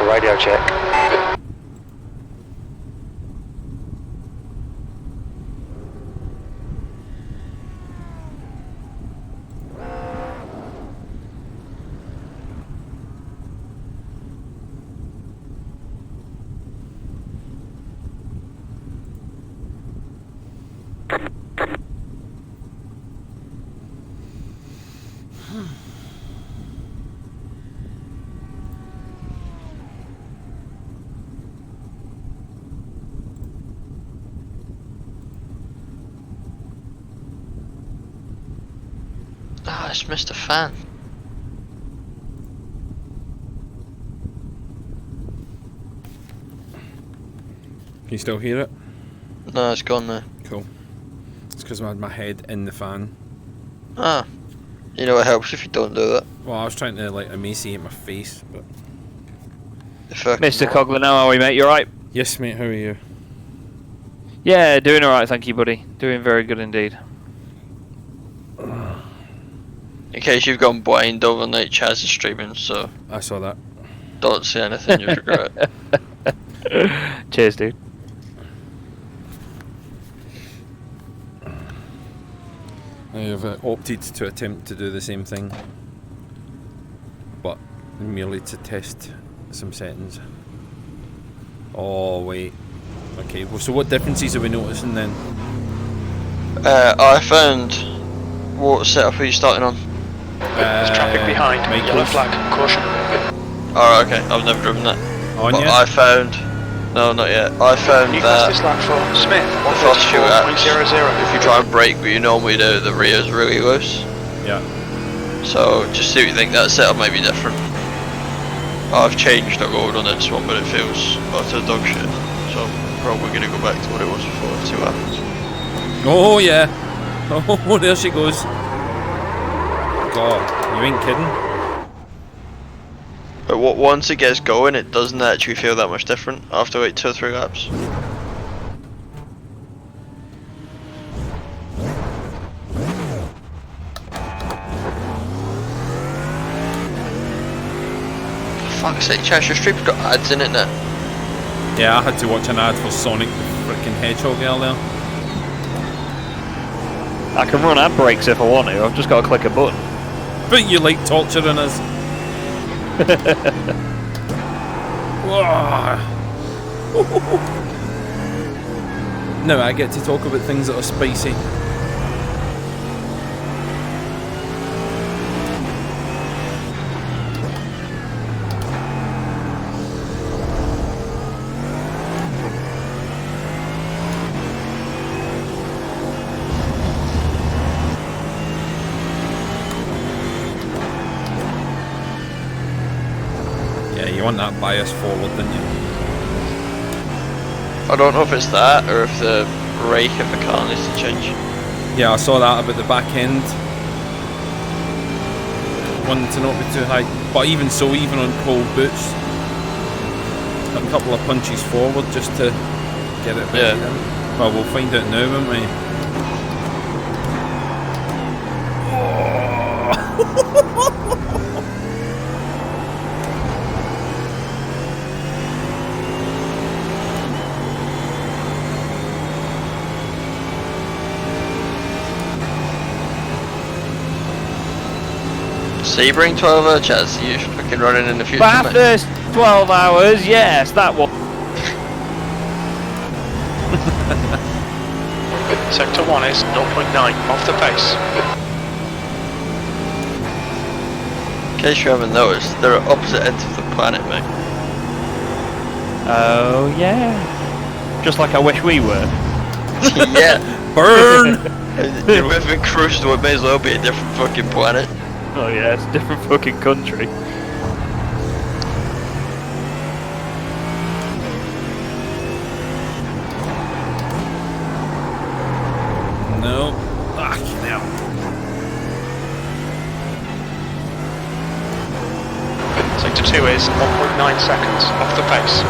to radio check. Ah, it's Mr. Fan. Can you still hear it? No, it's gone now. Cool. It's because I had my head in the fan. Ah, you know it helps if you don't do that. Well, I was trying to like emaciate my face, but... Mr. Coughlin, how are we, mate? You alright? Yes, mate, how are you? Yeah, doing alright, thank you, buddy. Doing very good indeed. In case you've gone blind overnight, Chaz is streaming, so I saw that. don't say anything you regret. Cheers, dude. I have opted to attempt to do the same thing, but merely to test some settings. Oh wait, okay. Well, so what differences are we noticing then? I found what setup are you starting on? There's traffic behind. Yellow flag. Caution. Alright, okay. I've never driven that. On But yet? I found... No, not yet. I found You that fastest lap for Smith. the first few apps, 134.00. if you try and brake what you normally do, the rear's really loose. Yeah. So just see what you think. That setup may be different. I've changed the road on this one, but it feels utter dog shit. So I'm probably going to go back to what it was before, see what happens. Oh yeah. Oh, there she goes. God, you ain't kidding. But once it gets going, it doesn't actually feel that much different after like 2 or 3 laps. For fuck's sake, Chaz, your stream's got ads in it now. Yeah, I had to watch an ad for Sonic the freaking Hedgehog earlier. I can run ad brakes if I want to, I've just got to click a button. But you like torturing us. Now I get to talk about things that are spicy. Yeah, you want that bias forward, didn't you? I don't know if it's that or if the brake of the car needs to change. Yeah, I saw that about the back end. Wanting to not be too high. But even so, even on cold boots, a couple of punches forward just to get it back in. Well, we'll find out now, won't we? Sebring 12 hour Chaz, you fucking running in the future, But after 12 hours, yes, that one. Sector 1 is 0.9 off the pace. In case you haven't noticed, they're at opposite ends of the planet, mate. Oh yeah. Just like I wish we were. Yeah. Burn! You're moving cruise to it may as well be a different fucking planet. Oh yeah, it's a different fucking country. No. Ah, now. Sector 2 is 1.9 seconds off the pace.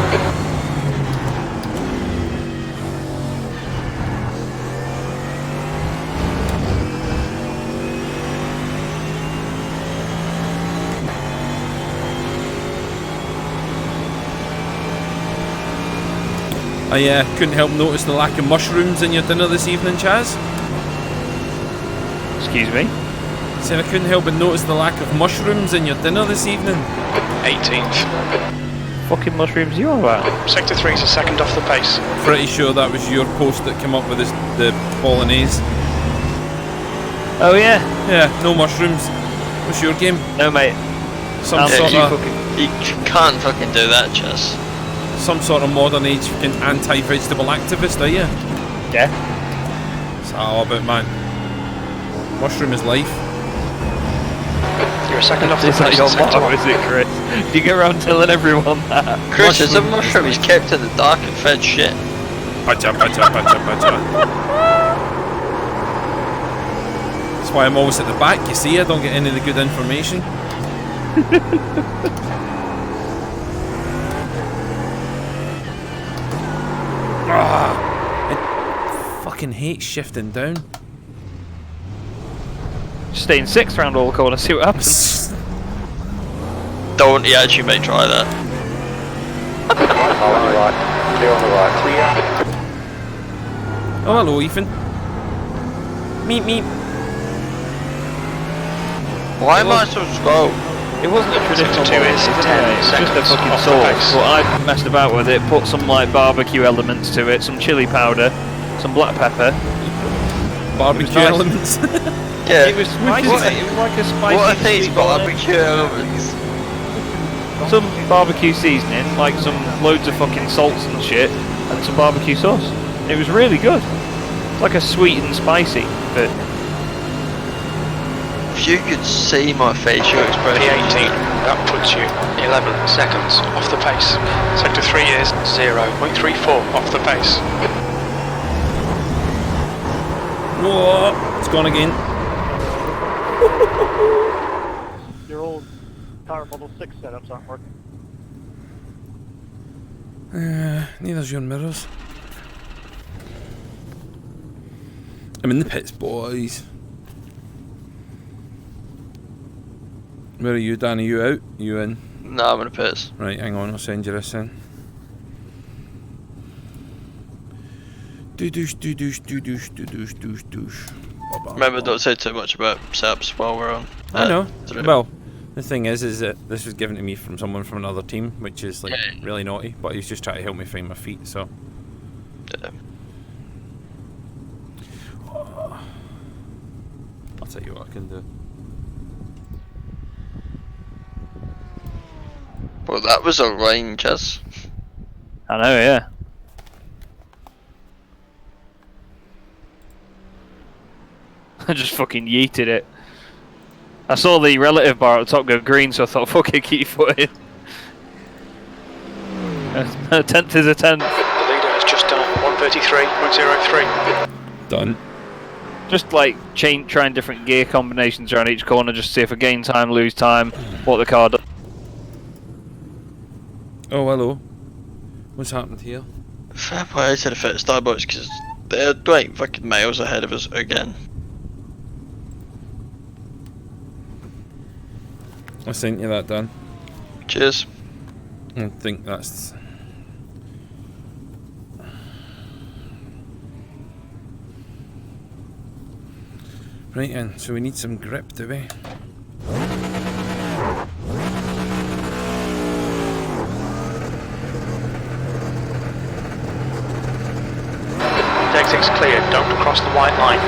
I couldn't help notice the lack of mushrooms in your dinner this evening, Chaz. Excuse me? I said I couldn't help but notice the lack of mushrooms in your dinner this evening. 18th. Fucking mushrooms you on about? Sector 3 is a second off the pace. Pretty sure that was your post that came up with the bolognese. Oh yeah? Yeah, no mushrooms. What's your game? No mate. Some sort of You can't fucking do that, Chess. some sort of modern age fucking anti-vegetable activist, are you? Yeah. It's all about, man. Mushroom is life. You're a second off the Is that pace. your Sector motto, 1. is it, Chris? Do you go around telling everyone that? Chris, it's a Mushroom is mushroom. He's kept in the dark and fed shit. Bacha, bacha, bacha, bacha. That's why I'm always at the back, you see? I don't get any of the good information. I fucking hate shifting down. Stay in 6th round all the corner, see what happens. Don't. He actually may try that. On the right. Clear on the right. Oh, hello, Ethan. Meep, meep. Why am I so slow? It wasn't a traditional Sector 2 is bolognese, 10 anyway, it's just a seconds fucking off the sauce. pace. Well, I messed about with it, put some like barbecue elements to it, some chili powder, some black pepper. Barbecue nice. elements. Yeah. It was spicy. It was like a spicy. What are these sweet bolognese. barbecue elements? Some barbecue seasoning, like some loads of fucking salts and shit, and some barbecue sauce. It was really good. It's like a sweet and spicy, but If you could see my facial expression. P18. That puts you 11 seconds off the pace. Sector 3 is 0.34 off the pace. Whoa, it's gone again. Your old Power Model 6 setups aren't working. Neither's your mirrors. I'm in the pits, boys. Where are you, Dan? Are you out? You in? No, I'm in a piss. Right, hang on, I'll send you this then. Doo-douche, doo-douche, doo-douche, doo-douche, doosh, doosh. Ba-ba. Remember, don't say too much about setups while we're on. I know. through. Well, the thing is that this was given to me from someone from another team, which is like Yeah. really naughty. But he's just trying to help me find my feet. So Yeah. I'll tell you what I can do. Well, that was a line, Chess. I know, yeah. I just fucking yeeted it. I saw the relative bar at the top go green, so I thought, fuck it, keep your foot in. A 10th is a 10th. The leader has just done 133.03. Done. Just like trying different gear combinations around each corner, just to see if I gain time, lose time, what the car does. Oh, hello. What's happened here? Fair play to the fit Starbucks because they're like fucking miles ahead of us again. I sent you that, Dan. Cheers. I think that's. Right then, so we need some grip, do we? The exit's cleared, don't cross the white line.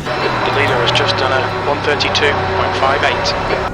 The leader has just done a 132.58.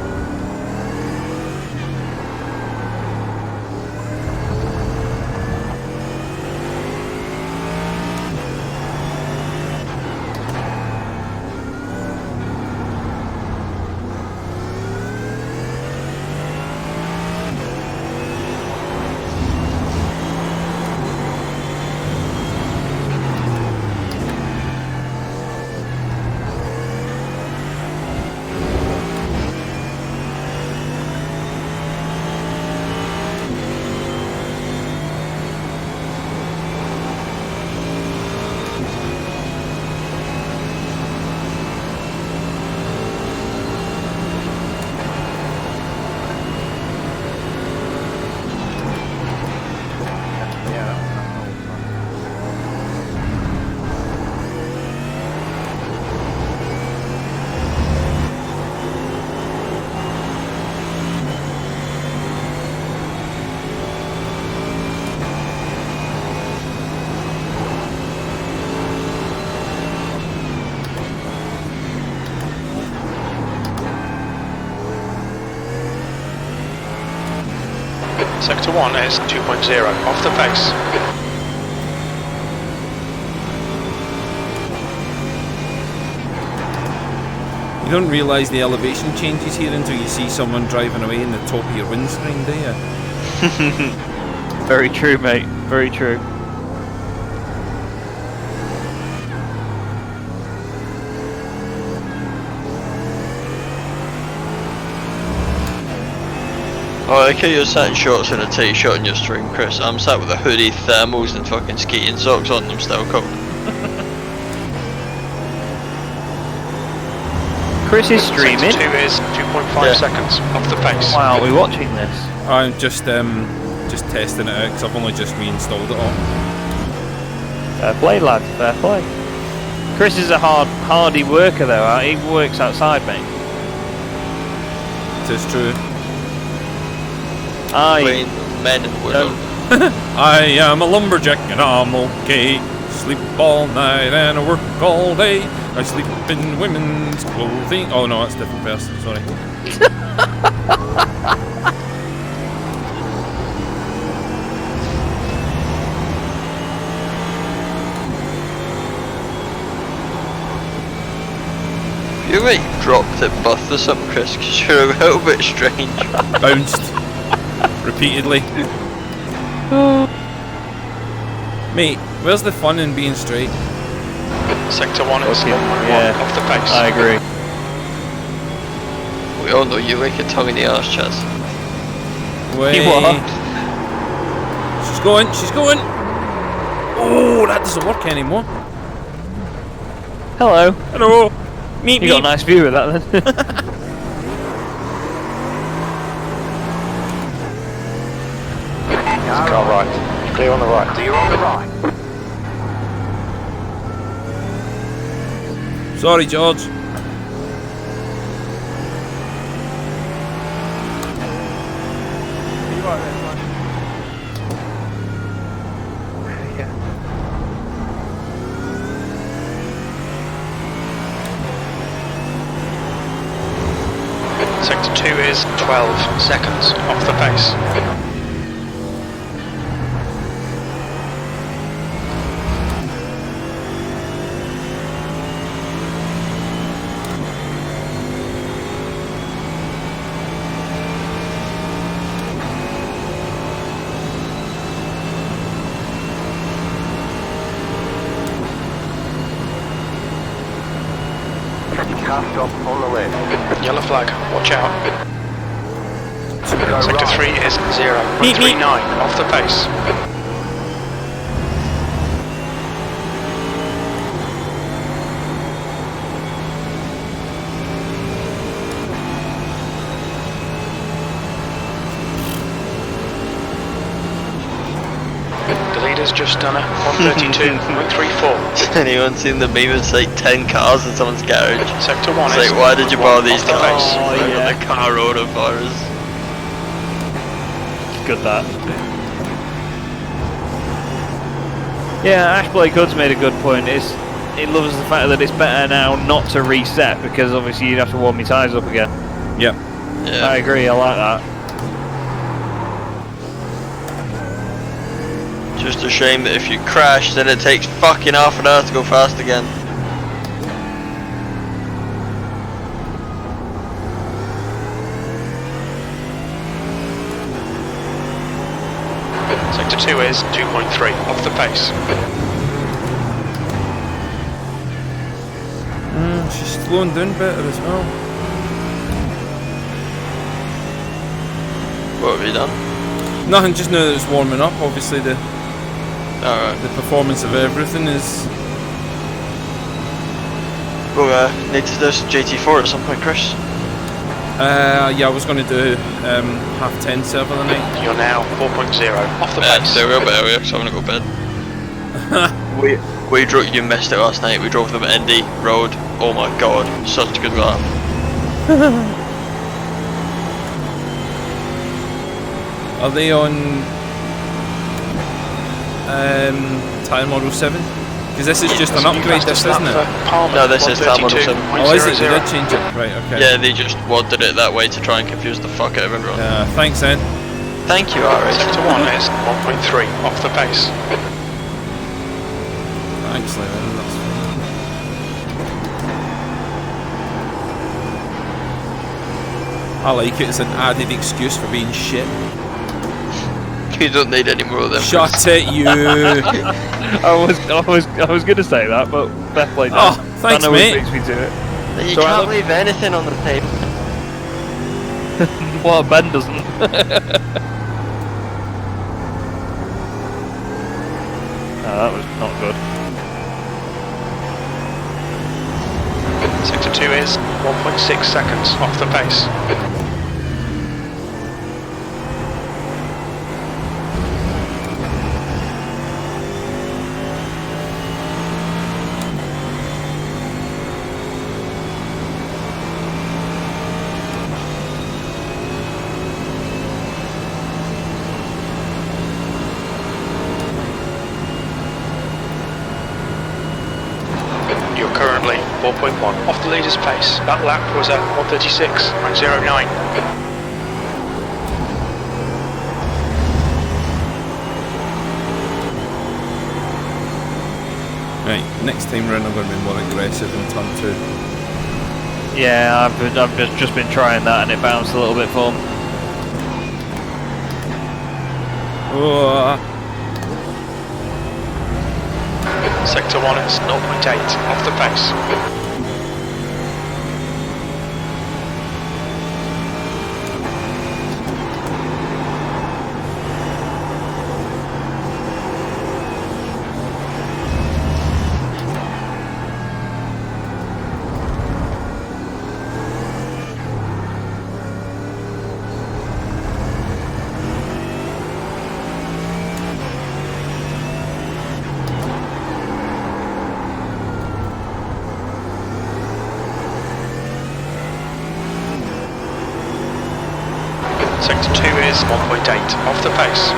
Sector 1 is 2.0 off the pace. You don't realise the elevation changes here until you see someone driving away in the top of your windscreen, do you? Very true, mate. Very true. Oh, I like how you're sat in shorts and a t-shirt on your stream, Chris. I'm sat with a hoodie, thermals and fucking skating socks on them, still cold. Chris is streaming. Sector 2 is 2.5 seconds off the pace. Wow, are we watching this? I'm just testing it out because I've only just reinstalled it all. Fair play, lad. Fair play. Chris is a hardy worker, though. He works outside, mate. It is true. Between men and women. I am a lumberjack and I'm okay. Sleep all night and I work all day. I sleep in women's clothing. Oh no, that's a different person, sorry. You like dropped at birth or something, Chris, because you're a little bit strange. Bounced. Repeatedly. Mate, where's the fun in being straight? Sector 1 is 1.1 off the pace. I agree. We all know you like a tongue in the arse, Chaz. Wait. What? She's going, she's going! Oh, that doesn't work anymore. Hello. Hello! Meet You me! got a nice view of that then. Car right. Clear on the right. Clear on the right. Sorry, George. Sector 2 is 12 seconds off the pace. Car stop on the left. Yellow flag, watch out. Sector 3 is 0.39 off the pace. The leader's just done a 132.34. Anyone seen the meme? It's like 10 cars in someone's garage. Sector 1 It's is like, why did you borrow these off the cars? pace. Oh, Like, yeah. the car autovirus. Good that. Yeah, Ashblade Good's made a good point. He loves the fact that it's better now not to reset because obviously you'd have to warm your tyres up again. Yep. Yeah. I agree, I like that. Just a shame that if you crash, then it takes fucking half an hour to go fast again. Sector 2 is 2.3 off the pace. She's slowing down better as well. What have you done? Nothing, just now that it's warming up. Obviously, the Alright. performance of everything is. We'll need to do this GT4 at some point, Chris. Yeah, I was going to do 10:30 server the night. You're now 4.0 off the Yeah, pace. so we're a bit earlier because I'm gonna go to bed. we drove. You missed it last night. We drove them Indy Road. Oh my god, such a good lap. Are they on Tyre Model 7? Because this is just an upgrade, this isn't it? No, this is Tyre Model 7. Oh, is it? They did change it. Right, okay. Yeah, they just wadded it that way to try and confuse the fuck out of everyone. Thanks then. Thank you, iracing. Sector 1 is 1.3 off the pace. Thanks, Leon. That's fine. I like it as an added excuse for being shit. You don't need any more of them. Shut it, you! I was gonna say that, but fair play. Oh, thanks, that mate. makes me do it. You So can't leave anything on the table. Well, Ben doesn't. That was not good. Sector 2 is 1.6 seconds off the pace. You're currently 4.1 off the leader's pace. That lap was at 136.09. Right, next time round I'm going to be more aggressive in turn 2. Yeah, I've just been trying that and it bounced a little bit for me. Oh, Sector 1 is 0.8 off the pace. Sector 2 is 1.8 off the pace.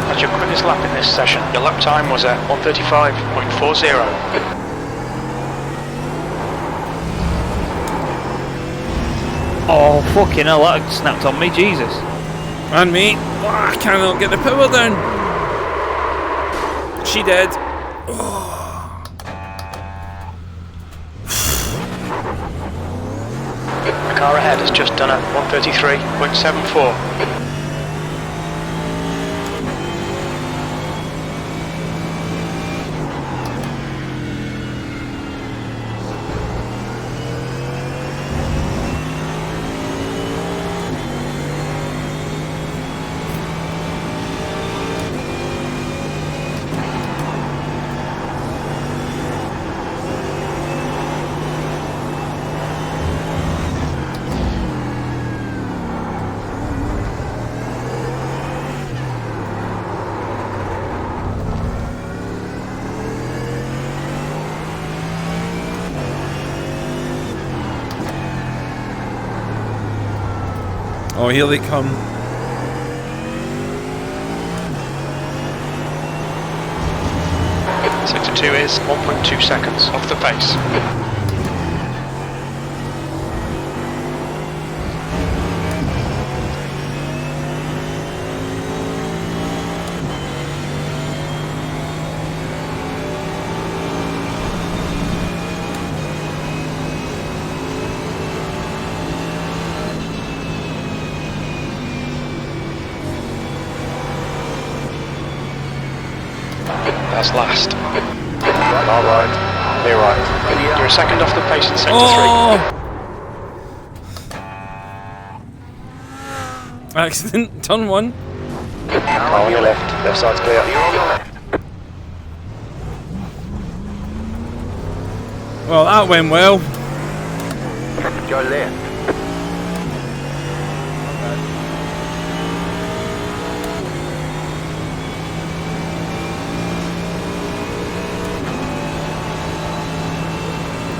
At your quickest lap in this session, your lap time was at 135.40. Oh, fucking hell, that snapped on me, Jesus. and me. Oh, I cannot get the power down. She dead. The car ahead has just done a 133.74. Oh, here they come. Sector 2 is 1.2 seconds off the pace. That's last. Alright, be right. You're a second off the pace in Sector Oh! Accident, turn 1. Car on your left side's clear. Well, that went well. Go left.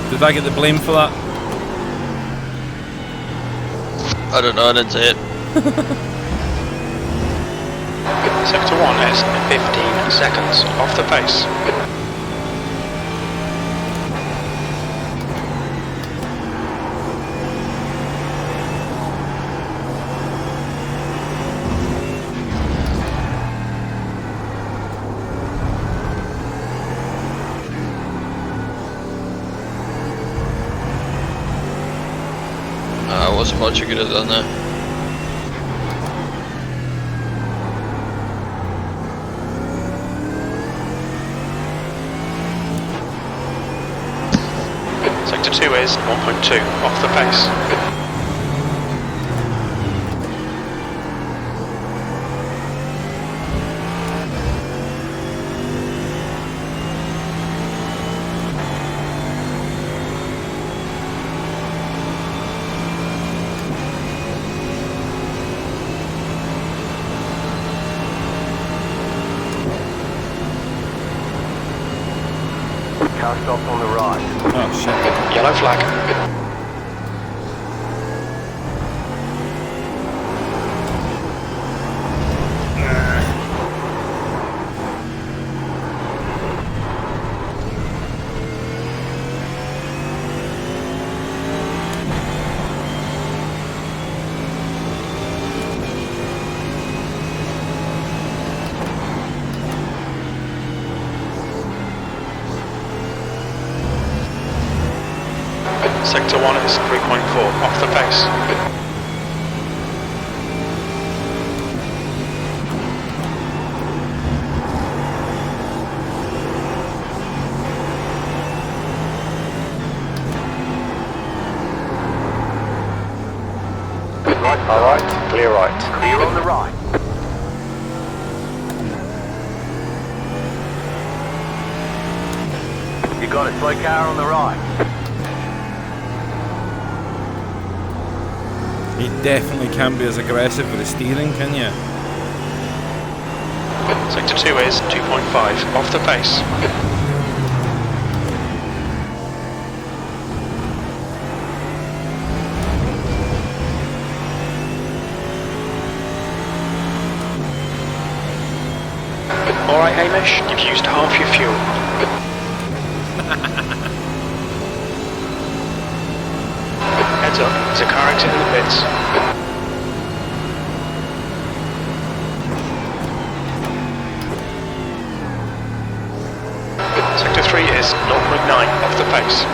Did I get the blame for that? I don't know, I didn't say it. Sector 1 is 15 seconds off the pace. Wasn't much you could have done there. Sector 2 is 1.2 off the pace. Car stopped on the right. Oh shit. Yellow flag. Sector 1 is 3.4 off the pace. Right, alright. Clear right. Clear on the right. You got a slow car on the right. You definitely can't be as aggressive with the steering, can you? Sector 2 is 2.5 off the pace. Alright Hamish, you've used half your fuel. Heads up, there's a car exit in the pits. Sector 3 is 0.9 off the pace.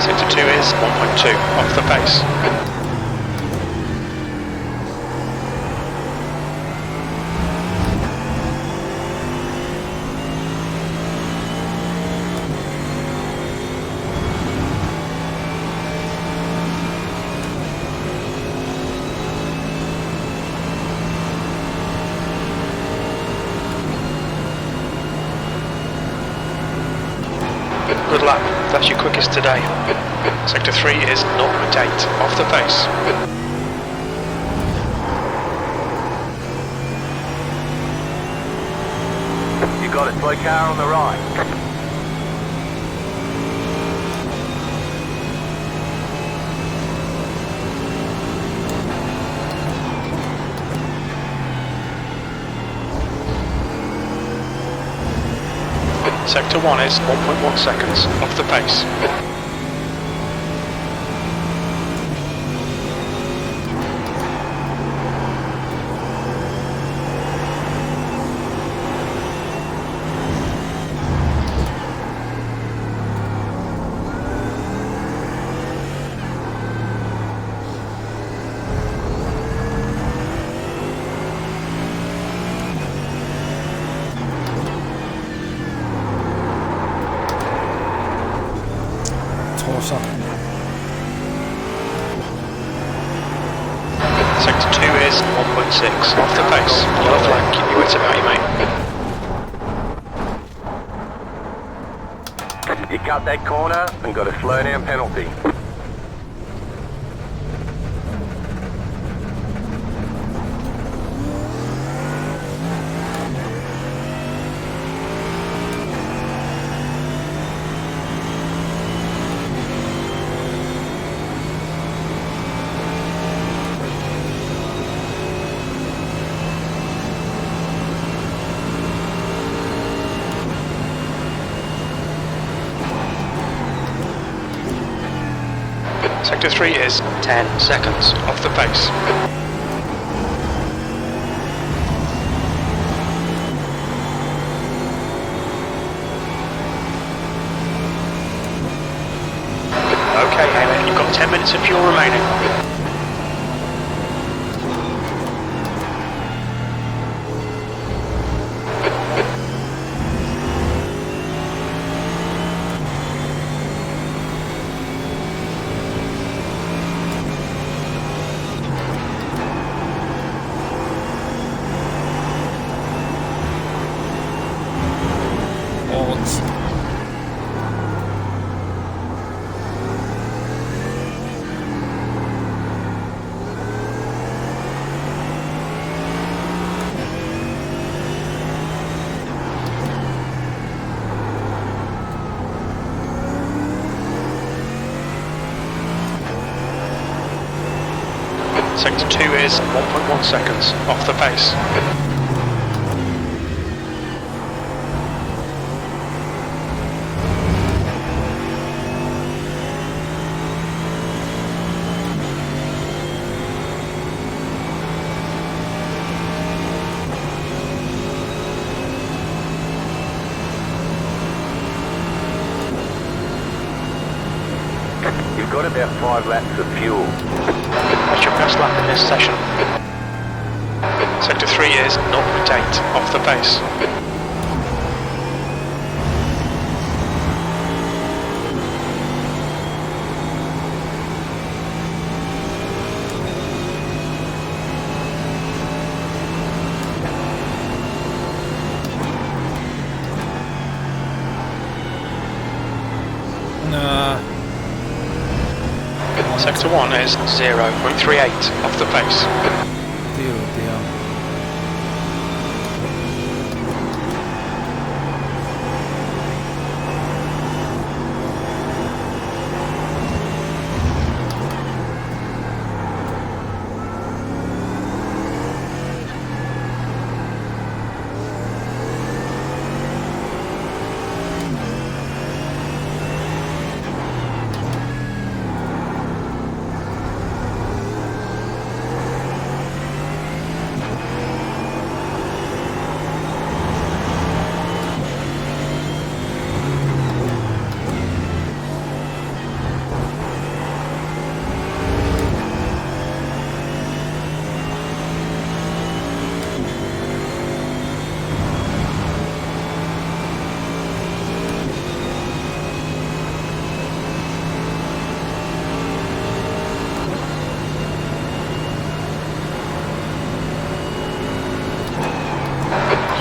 Sector 2 is 1.2 off the pace. Good luck, that's your quickest today. Sector 3 is 0.8 off the pace. You got a slow car on the right. Sector 1 is 1.1 seconds off the pace. crosser. Sector 2 is 1.6 off the pace. Yellow flag, keep your wits about you, mate. You cut that corner and got a slow down penalty. Sector 3 is 10 seconds off the pace. Okay, Heyman, you've got 10 minutes of fuel remaining. Odds. Sector 2 is 1.1 seconds off the pace. You've got about 5 laps of fuel. That's your best lap in this session. Sector 3 is 0.8 off the pace. Nah. Sector 1 is 0.38 off the pace. Dear oh dear.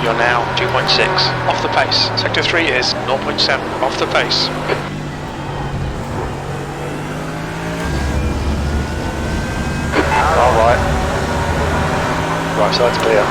You're now 2.6 off the pace. Sector 3 is 0.7 off the pace. Alright. Right side's clear.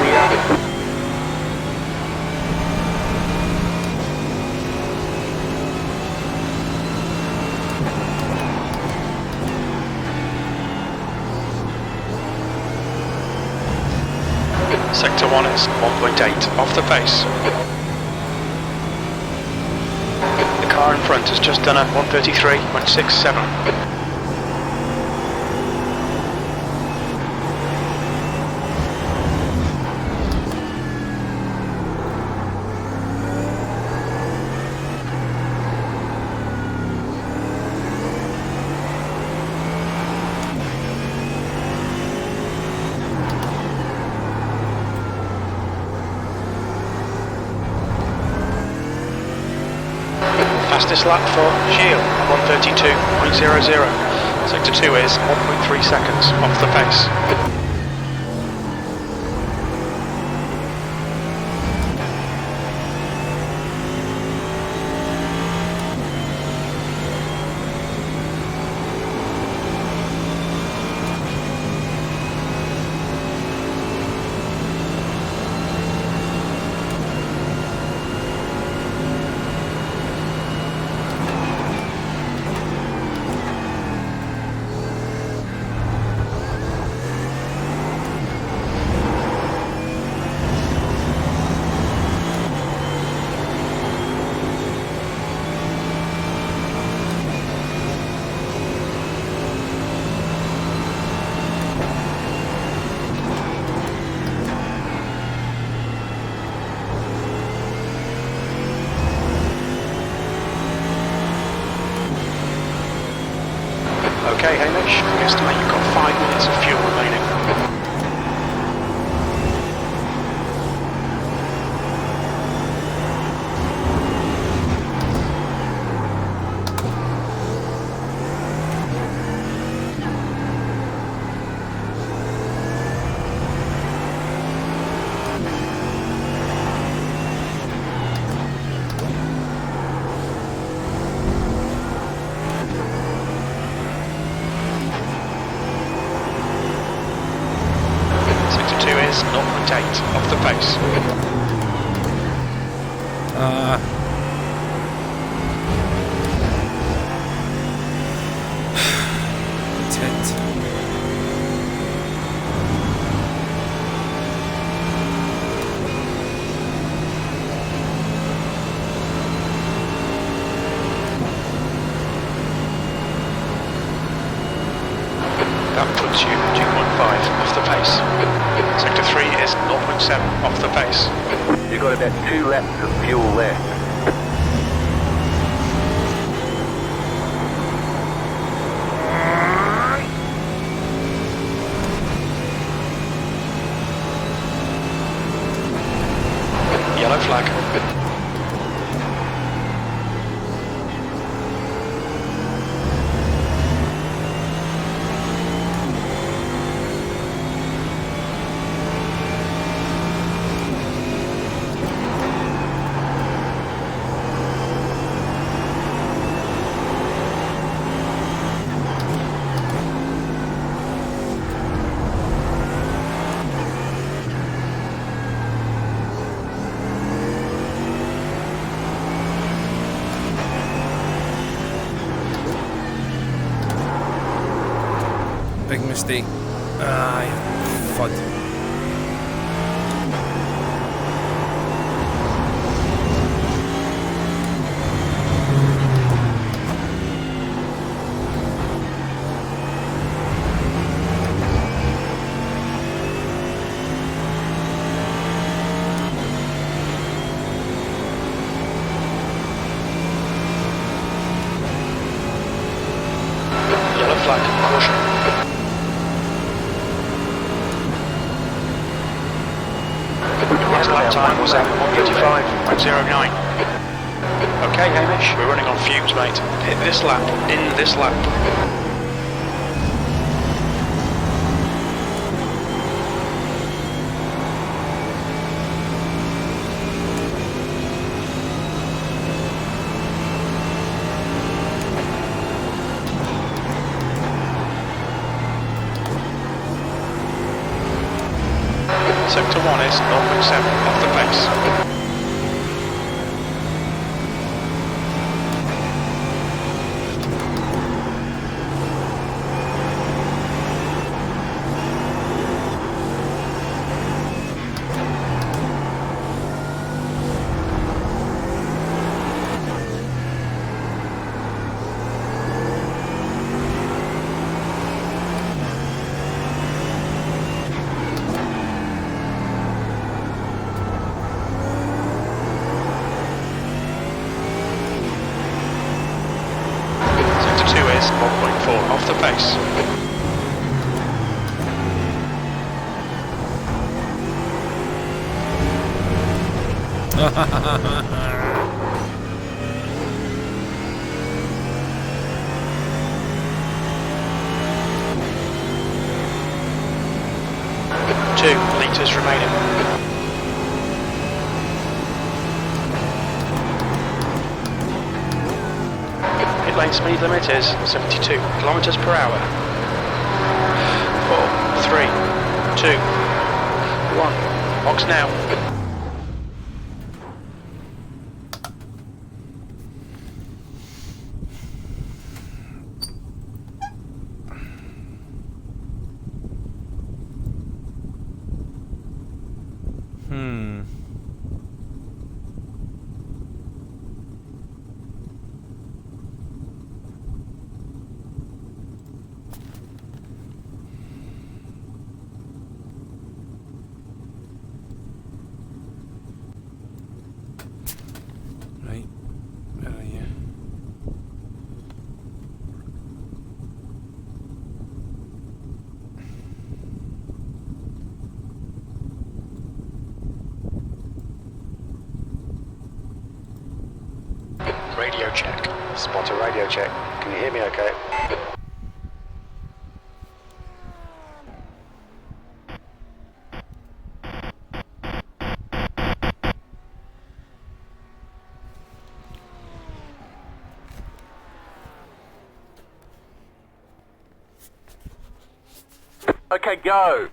Sector 1 is 1.8 off the pace. The car in front has just done a 133.67. Fastest lap for Gilles, 1:32.00. Sector 2 is 1.3 seconds off the pace. Okay, Hamish, we estimate you've got 5 minutes of fuel remaining. Sector 2 is 0.8 off the pace. Tit. That puts you 2.5 off the pace. Sector 3 is 0.7 off the pace. You've got about 2 laps of fuel left. Yellow flag. Big mistake. Aye, fud. Yellow flag. Caution. Last lap time was at 1:35.09. Okay, Hamish, we're running on fumes, mate. Hit this lap, in this lap. Sector 1 is 0.7 off the pace. Sector 2 is 1.4 off the pace. 2 litres remaining. Pit lane speed limit is 72 kilometres per hour. 4, 3, 2, 1. Box now. Right, where are you? Radio check. Spot a radio check. Can you hear me okay? Okay, go!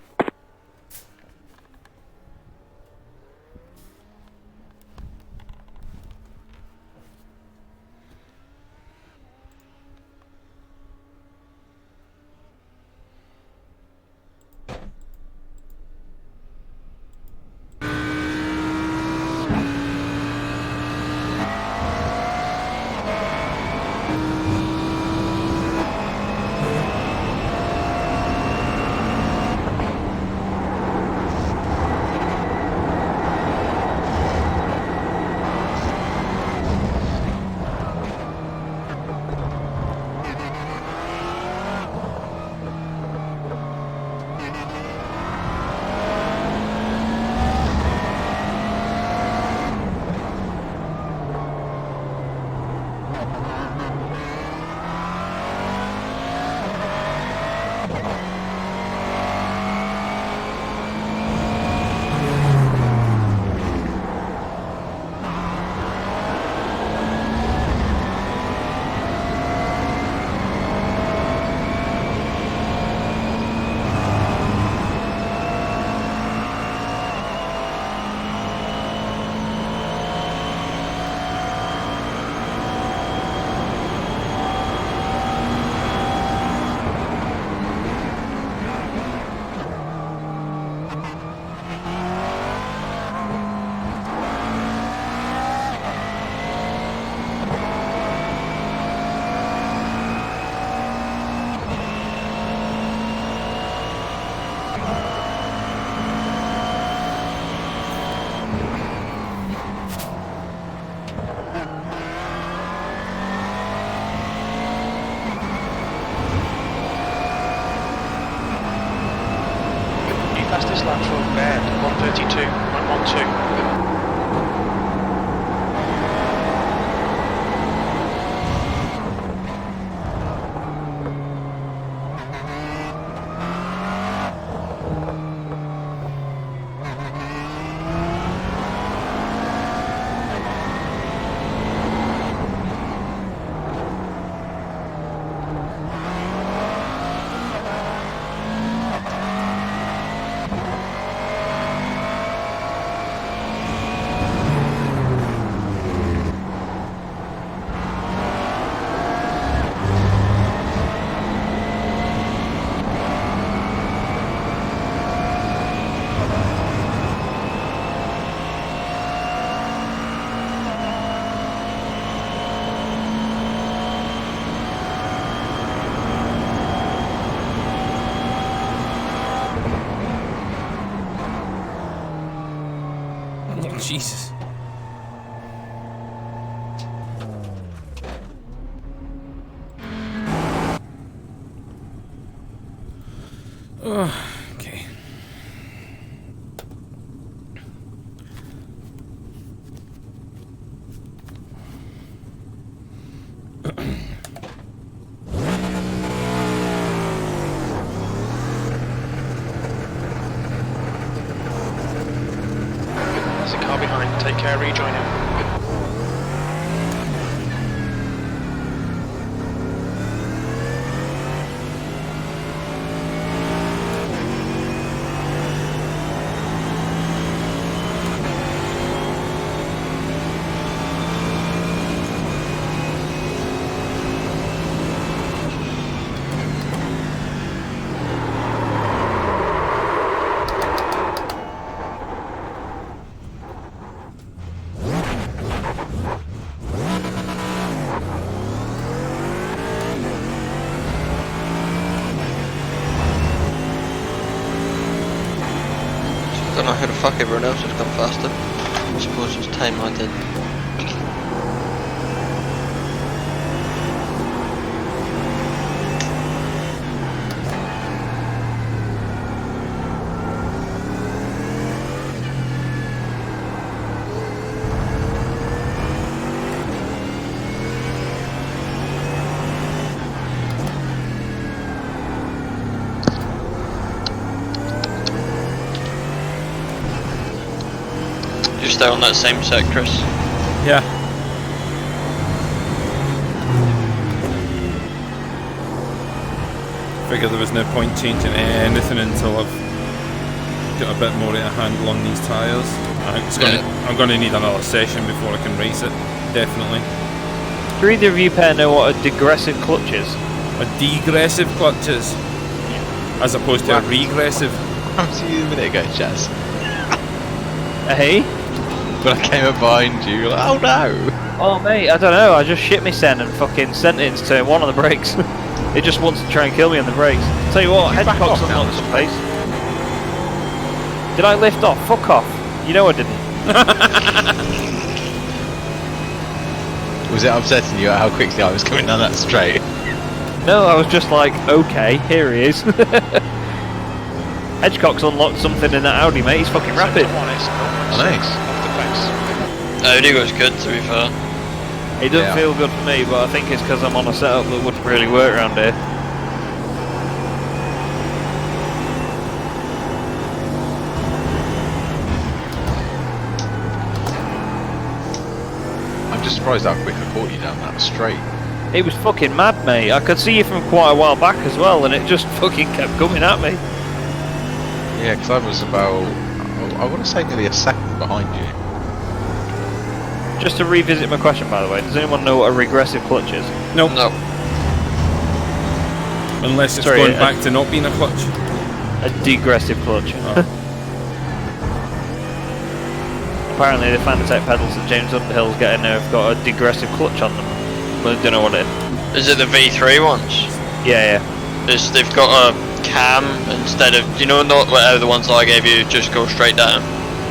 Fastest lap from Baird, 132.12. Jesus. Okay. Take care, rejoin him. Don't know how the fuck everyone else has gone faster. I suppose it's time I did. You stay on that same set, Chris. Yeah. Figured there was no point changing anything until I've got a bit more of a handle on these tyres. I'm going to need another session before I can race it, definitely. Do either of you pair know what a degressive clutch is? A degressive clutch is, as opposed to a regressive. I was you a minute ago, Chaz. Hey? When I came up behind you, you're like, oh no! Oh mate, I don't know, I just shit me sen and fucking sent it into turn 1 on the brakes. It just wants to try and kill me on the brakes. Tell you what, Hedgecock's unlocked some pace. Did I lift off? Fuck off. You know I didn't. Was it upsetting you at how quickly I was coming down that straight? No, I was just like, okay, here he is. Hedgecock's unlocked something in that Audi, mate, he's fucking rapid. Nice. Audi was good, to be fair. It doesn't feel good for me, but I think it's because I'm on a setup that wouldn't really work around here. I'm just surprised how quick I caught you down that straight. It was fucking mad, mate. I could see you from quite a while back as well, and it just fucking kept coming at me. Yeah, because I was about, I want to say nearly a second behind you. Just to revisit my question, by the way, does anyone know what a regressive clutch is? Nope. No. Unless it's Sorry, going back to not being a clutch. A degressive clutch. Oh. Apparently the Fanatec pedals that James Underhill's getting now have got a degressive clutch on them, but I don't know what it is. Is it the V3 ones? Yeah. They've got a cam instead of, you know, not whatever the ones that I gave you just go straight down.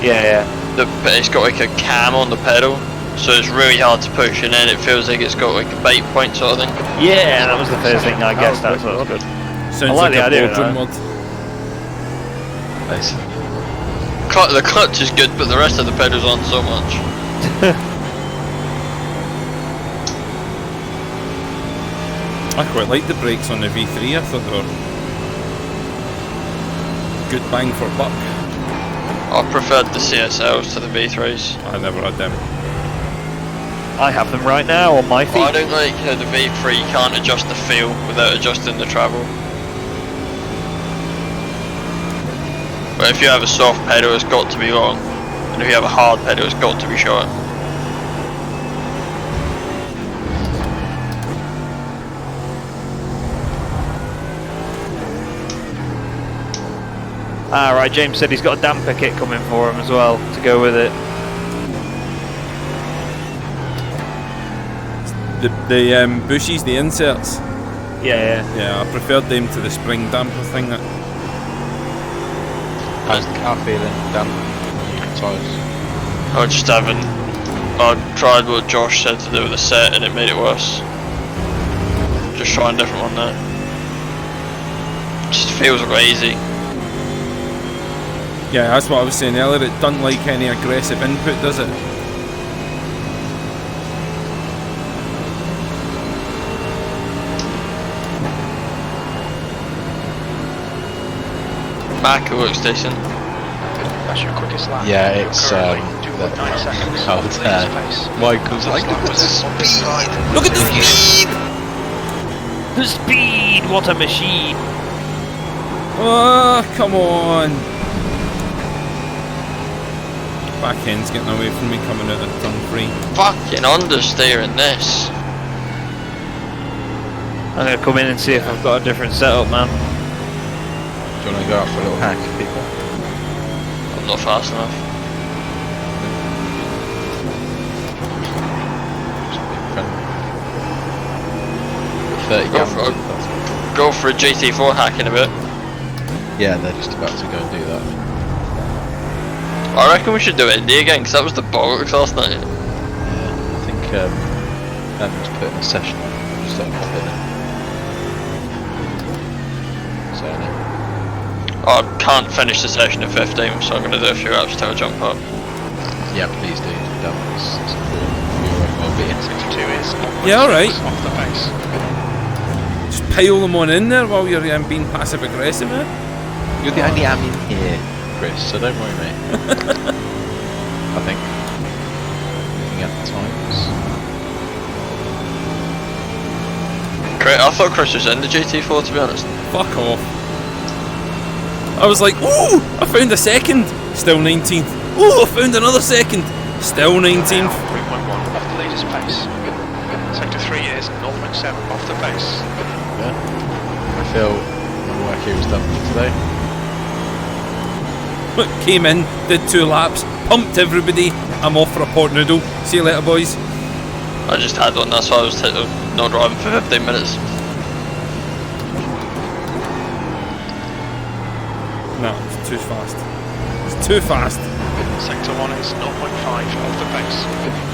Yeah. But it's got like a cam on the pedal, so it's really hard to push, and then it feels like it's got like a bait point sort of thing. Yeah, that was the first thing I guessed. That's good. Sounds I like the a idea of boardroom that. mod. Nice. The clutch is good, but the rest of the pedals aren't so much. I quite like the brakes on the V3, I thought they were good bang for buck. I preferred the CSLs to the V3s. I never had them. I have them right now on my feet. I don't like how the V3 can't adjust the feel without adjusting the travel. But if you have a soft pedal, it's got to be long, and if you have a hard pedal, it's got to be short. Right, James said he's got a damper kit coming for him as well to go with it. The bushies, the inserts. Yeah. Yeah, I preferred them to the spring damper thing. That How's the car feeling? Damn. Tyres. I tried what Josh said to do with the set, and it made it worse. Just trying a different one now. Just feels lazy. yeah, that's what I was saying earlier. It doesn't like any aggressive input, does it? Back it looks decent. That's your quickest lap. Yeah, it's Currently that. 9 seconds. Oh, Leaders pace. Michael's like, Lap was at 1:55. Look at the speed! The speed! What a machine! Oh, come on! Back end's getting away from me coming out of turn 3. Fucking understeering this. I'm gonna come in and see if I've got a different setup, man. Do you want to go out for a little hack, people? I'm not fast enough. Go for a GT4 hack in a bit. Yeah, they're just about to go and do that. I reckon we should do Indy again, because that was the bollocks last night. Yeah, I think Adam's put in a session. Just don't pop in. So, I can't finish the session at 15, so I'm going to do a few laps till I jump up. yeah, please do. That was important for your own well-being. 62 is 0.6 Yeah, alright. off the pace. Just pile them on in there while you're being passive aggressive, eh? You're the only am in here, Chris, so don't worry, mate. I think. Looking at the times. I thought Chris was in the GT4, to be honest. Fuck off. I was like, ooh, I found a second. Still 19th. Ooh, I found another second. Still 19th. 3.1 off the leaders pace. Sector 3 is 0.7 off the pace. Yeah. I feel my work here is done for today. Came in, did 2 laps, pumped everybody. I'm off for a pot noodle. See you later, boys. I just had one, that's why I was not driving for 15 minutes. No, it's too fast. It's too fast. Sector 1 is 0.5 off the pace.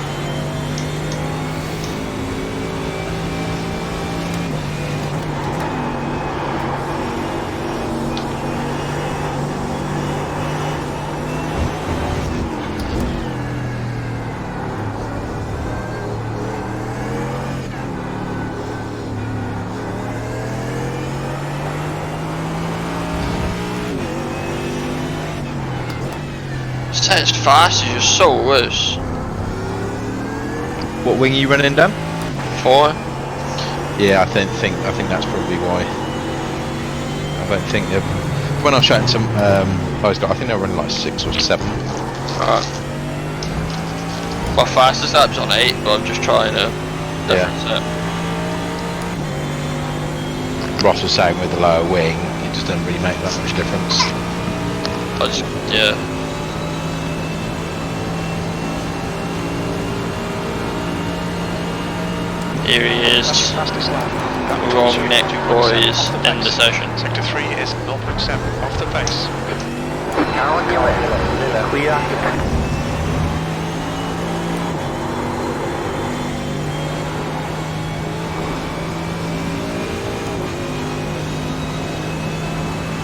It's fast, you're so loose. What wing are you running, Dan? 4. Yeah, I think that's probably why. I don't think they're. When I was chatting to some guys, I think they were running like 6 or 7. Alright. My fastest lap's on 8, but I'm just trying a different set. Ross was saying with the lower wing, it just doesn't really make that much difference. Yeah. Here he is. That's your fastest lap. That will Wrong take you neck 2.7 boys off the in the pace. session. Sector 3 is 0.7 off the pace. Clear.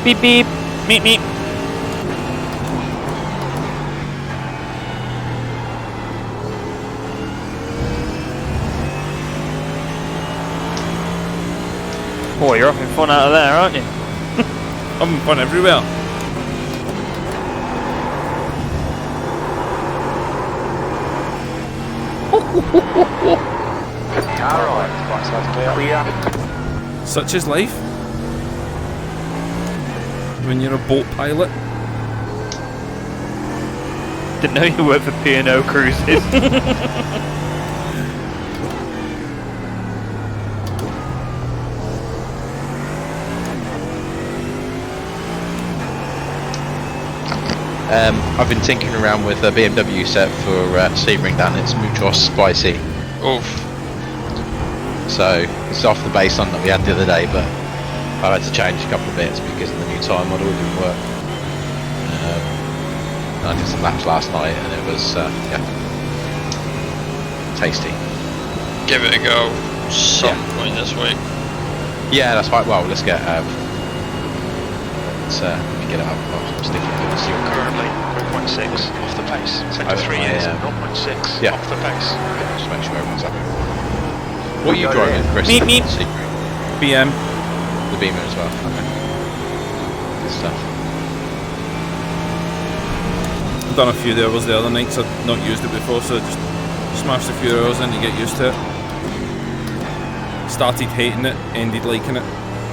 Beep beep. Meep meep. Boy, you're having fun out of there, aren't you? Having fun everywhere. Alright. Clear. Such is life. When you're a boat pilot. Didn't know you worked for P&O Cruises. I've been tinkering around with a BMW set for Sebring Dan. It's Muchos Spicy. Oof. So it's off the baseline that we had the other day, but I had to change a couple of bits because of the new tyre model didn't work. I did some laps last night and it was yeah, tasty. Give it a go some point this week. Yeah, that's right. Well, let's get let me get it up. I'll stick it in the seal. Currently 0.6 off the pace. Sector 3 is 0.6 yeah. off the pace. Just make sure everyone's happy. What are you driving, Chris? Meep, meep. Sebring. BM. The Beamer as well. Okay. Good stuff. done a few hours the other nights. I've not used it before, so just smashed a few hours in to get used to it. Started hating it, ended liking it,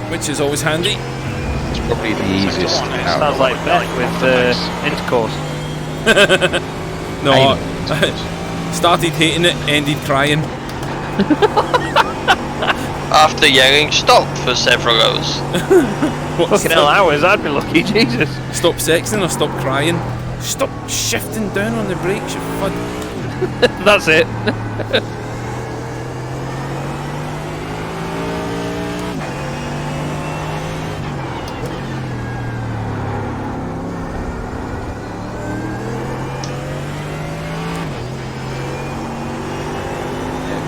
which is always handy. It's probably the easiest. Sounds like Beth with intercourse. No, started hating it, ended crying. After yelling stop for several hours. Fucking hell, hours, I'd be lucky, Jesus. Stop sexing or stop crying? Stop shifting down on the brakes, you fud. That's it.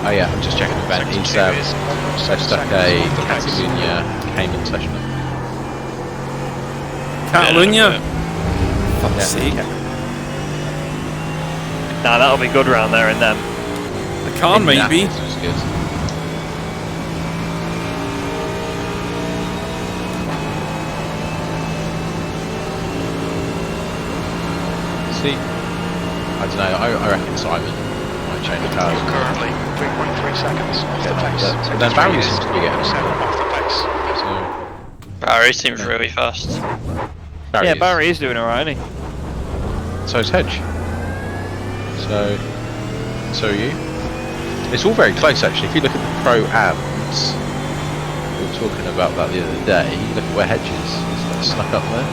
Oh yeah, I'm just checking the event. He's stuck a Catalunya Cayman session. Catalunya? Fuck's sake. Nah, that'll be good round there and then. The car might be. That's good. See, I don't know. I reckon Simon might change the cars. Currently 3.3 seconds off the pace. But then Barry seems to be getting off the pace. So Barry seems really fast. Yeah, Barry is doing alright, isn't he? So is Hedge. So are you. It's all very close actually. If you look at the Pro-Ams, we were talking about that the other day. You look at where Hedge is. It's like snuck up there.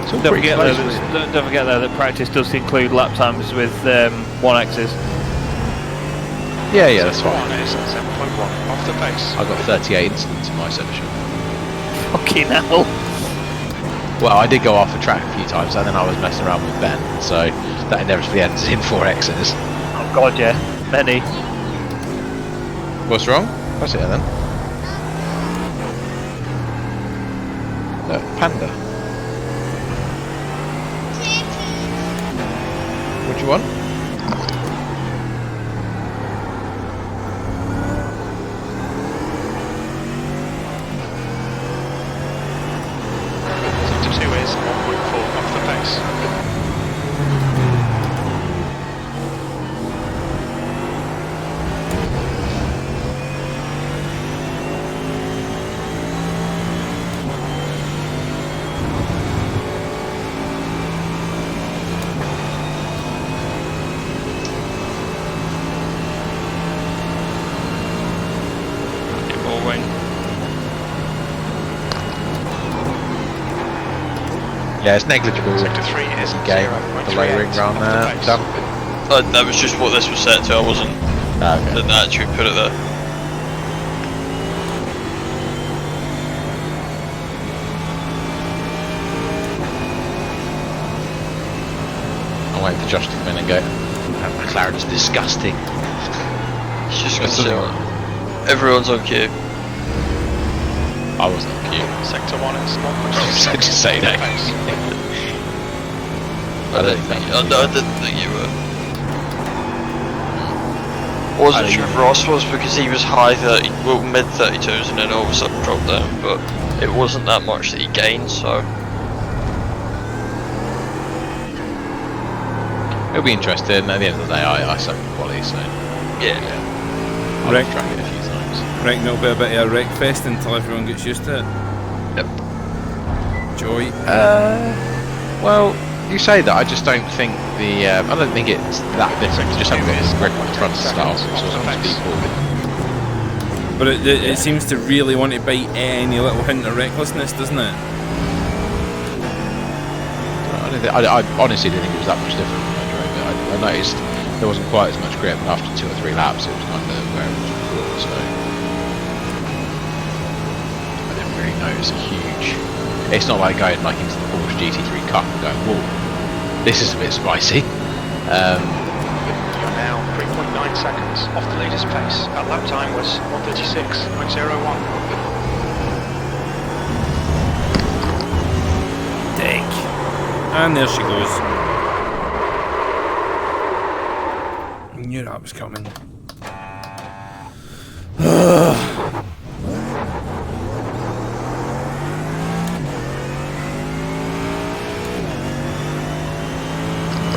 It's all Don't pretty forget, close, though, really. don't forget though that practice does include lap times with 1Xs. Yeah, that's fine. Is 7.1 off the pace. I got 38 incidents in my session. Fucking hell. Well, I did go off the track a few times, and then I was messing around with Ben, so that inevitably ends in 4Xs. Oh god, yeah. Many. What's wrong? What's it then? Panda. What do you want? Is 1.4 off the pace. It will win. Yeah, it's negligible. Sector 3 is Game, the layering around there. Done. That was just what this was set to. I wasn't. Okay. Didn't actually put it there. I'll wait for Josh to come in and go. That McLaren's disgusting. It's just That's gonna all sit. Everyone's on cue. I wasn't cute. Sector 1 is I 1.6 just say that. I didn't think you were. I wasn't sure if Ross was because he was high 30, well mid 32s and then all of a sudden dropped down, but it wasn't that much that he gained, so. It'll be interesting. At the end of the day, I suck at quality, so Yeah. I'll Right. track it a few times. Reckon it'll be a bit of a wreck fest until everyone gets used to it. Yep. Joy. Well, you say that. I just don't think the. I don't think it's that different. You just have a grip on the front style. So as long as people. But it seems to really want to bite any little hint of recklessness, doesn't it? I honestly didn't think it was that much different when I drove it. I noticed there wasn't quite as much grip, and after 2 or 3 laps, it was kind of where it was before. So I didn't really notice a huge. It's not like going like into the Porsche GT3 Cup and going, whoa, this is a bit spicy. You're now 3.9 seconds off the leader's pace. That lap time was 1:36.01. Dick. And there she goes. I knew that was coming.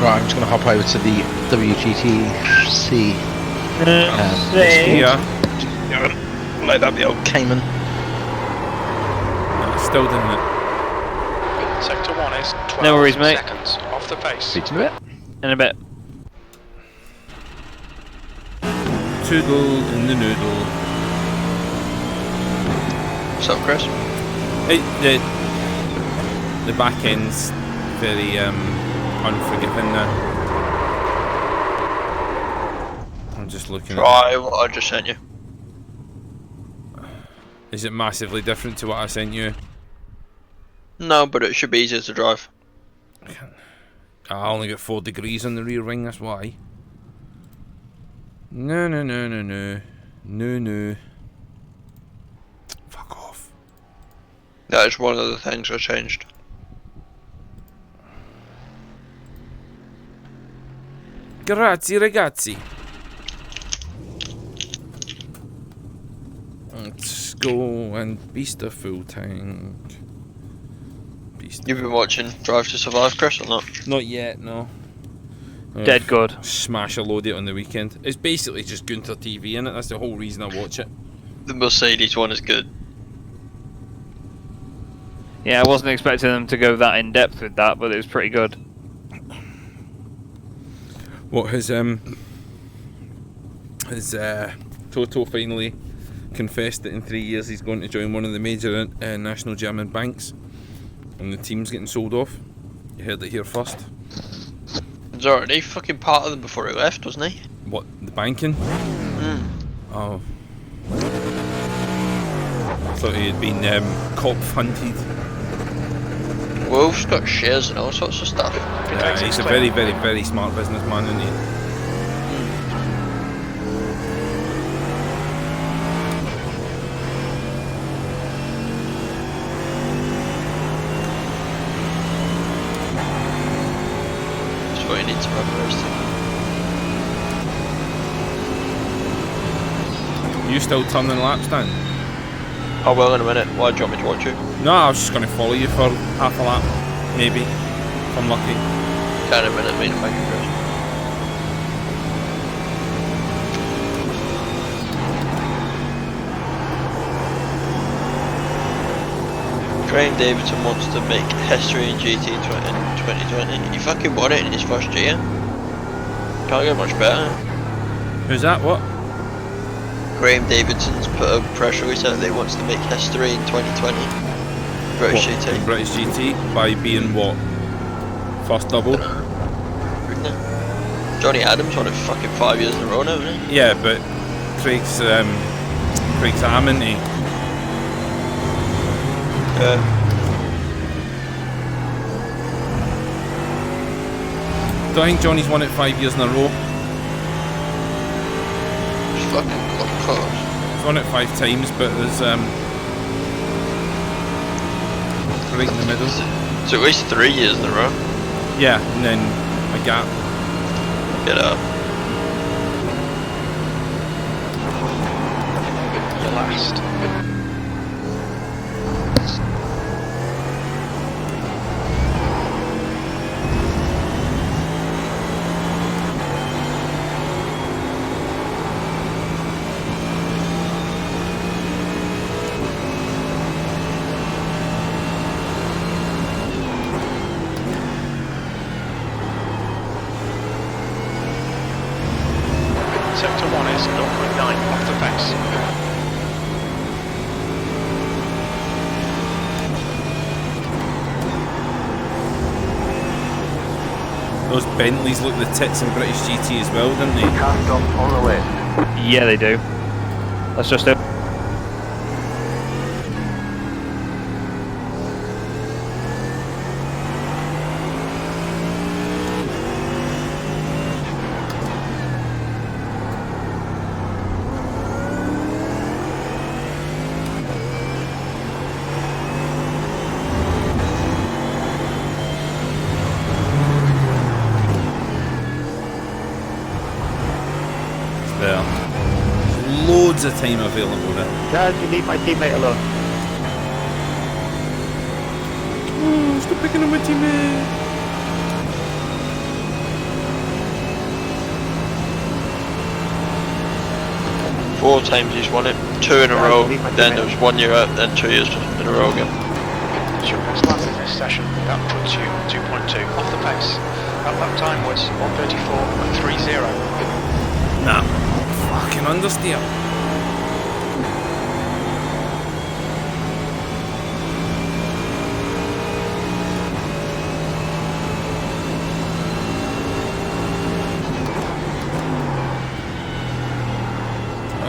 Right, I'm just going to hop over to the WGTC. Yeah. Load up the old Cayman. No, it's still doing it. Sector 1 is 12 No worries, mate. seconds off the pace. Speak to me a bit. In a bit. Toodle in the noodle. What's up, Chris? It, the back end's very unforgiving now. I'm just looking at Try what I just sent you. Is it massively different to what I sent you? No, but it should be easier to drive. I only got 4 degrees on the rear wing, that's why. No. Fuck off. That is one of the things I changed. Grazie ragazzi. Let's go and beast a full tank. You've been watching Drive to Survive, Chris, or not? Not yet, no. Dead good. Smash a load it on the weekend. It's basically just Gunther TV in it. That's the whole reason I watch it. The Mercedes one is good. Yeah, I wasn't expecting them to go that in depth with that, but it was pretty good. What has Toto finally confessed that in 3 years he's going to join one of the major national German banks, and the team's getting sold off. You heard it here first. He was already fucking part of them before he left, wasn't he? What, the banking? Oh. I thought he had been cop hunted. Wolf's got shares and all sorts of stuff. Yeah, he's a very, very, very smart businessman, isn't he? That's what he needs to memorize. You still turning laps down? I will in a minute. Why do you want me to watch you? No, I was just going to follow you for half a lap, maybe, if I'm lucky. Kind of a minute, me to make it, Chris. Graham Davidson wants to make history in GT in 2020. He fucking won it in his first year. Can't get much better. Who's that? What? Graham Davidson's put a press release out that he wants to make history in 2020. British What, GT. British GT by being what? First double? Wouldn't it? Johnny Adams won it fucking 5 years in a row now, isn't he? Yeah, but Craig's Am, isn't he? Don't think Johnny's won it 5 years in a row. Just fucking of course. He's won it 5 times, but there's right in the middle. So at least 3 years in a row. Yeah, and then a gap. Get up. Your last. Sector 1 is 0.9 off the pace. Those Bentleys look the tits in British GT as well, don't they? Car stop on the left. Yeah, they do. Let's just do. There. Loads of time available there. Dad, you leave my teammate alone. Oh, stop picking on my teammate. 4 times he's won it. 2 in a row, then there was 1 year out, then 2 years in a row again. It's your best lap in this session. That puts you 2.2 off the pace. That lap time was 1:34.30. Nah. Fucking understeer.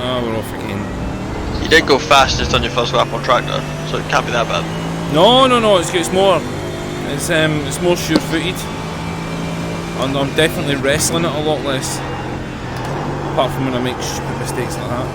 Oh, we're off again. You did go fastest on your first lap on track though, so it can't be that bad. No, it's more. It's more sure-footed, and I'm definitely wrestling it a lot less. Apart from when I make stupid mistakes like that.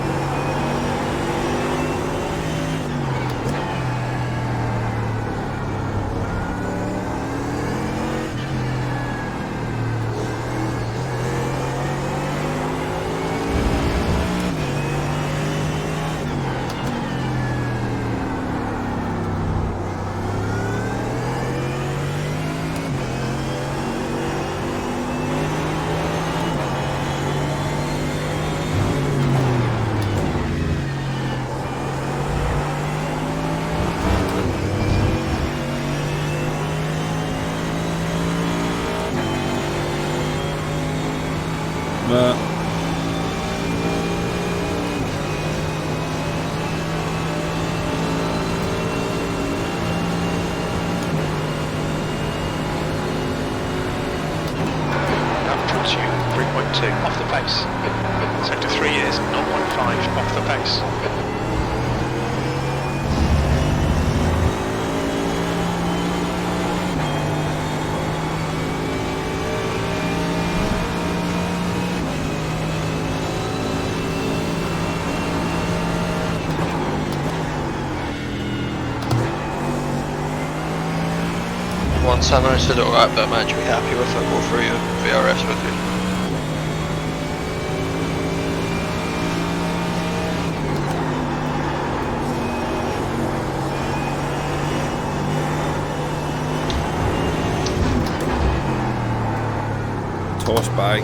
But That puts you 3.2 off the pace. Sector 3 is 0.5 off the pace. Once I managed to do a lap that I'm actually happy with, I'll go through your VRS with you. toss bag.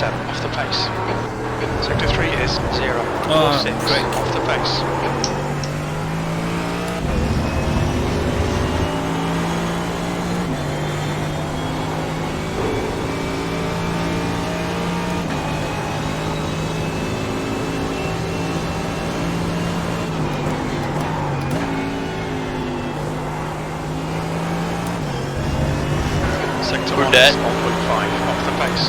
Off the pace. Sector 3 is 0.46 off the pace. Sector 1 is 1.5 off the pace.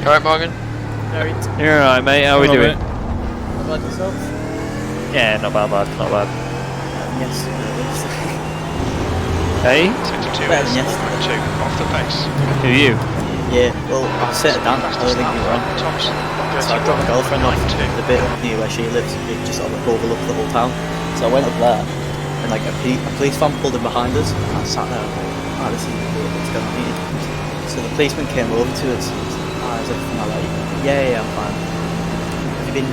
Alright, Morgan? You're alright, mate. How are we doing? How about yourself? Yeah, not bad, lad. Not bad. Yes. Hey? Sector 2 Better is than yesterday. 1.2 off the pace. Who are you? Yeah, well, I set it down. I don't think you were on. So I dropped my girlfriend off the bit near where she lives. It just sort of overlooked the whole town. So I went up there, and like a police van pulled in behind us. And I sat there, and I'm like, oh, this is weird. What's going on here? So the policeman came over to us. Is everything alright? Yeah, I'm fine. Have you been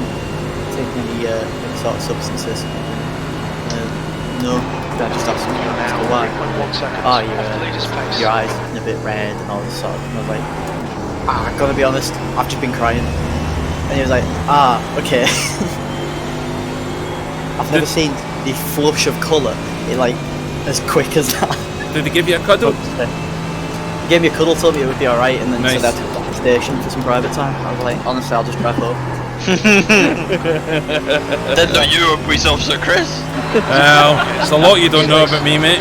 taking any sort of substances? No. I just asked him why. Oh, your eyes a bit red and all this sort of. And I was like, I'm gonna be honest, I've just been crying. And he was like, ah, okay. I've never seen the flush of colour, like, as quick as that. Did they give you a cuddle? He gave me a cuddle, told me it would be alright, and then Nice. said I'd go to the station for some private time. I was like, honestly, I'll just drive home. Then the Euro police officer, Chris. Well, it's a lot you don't know about me, mate.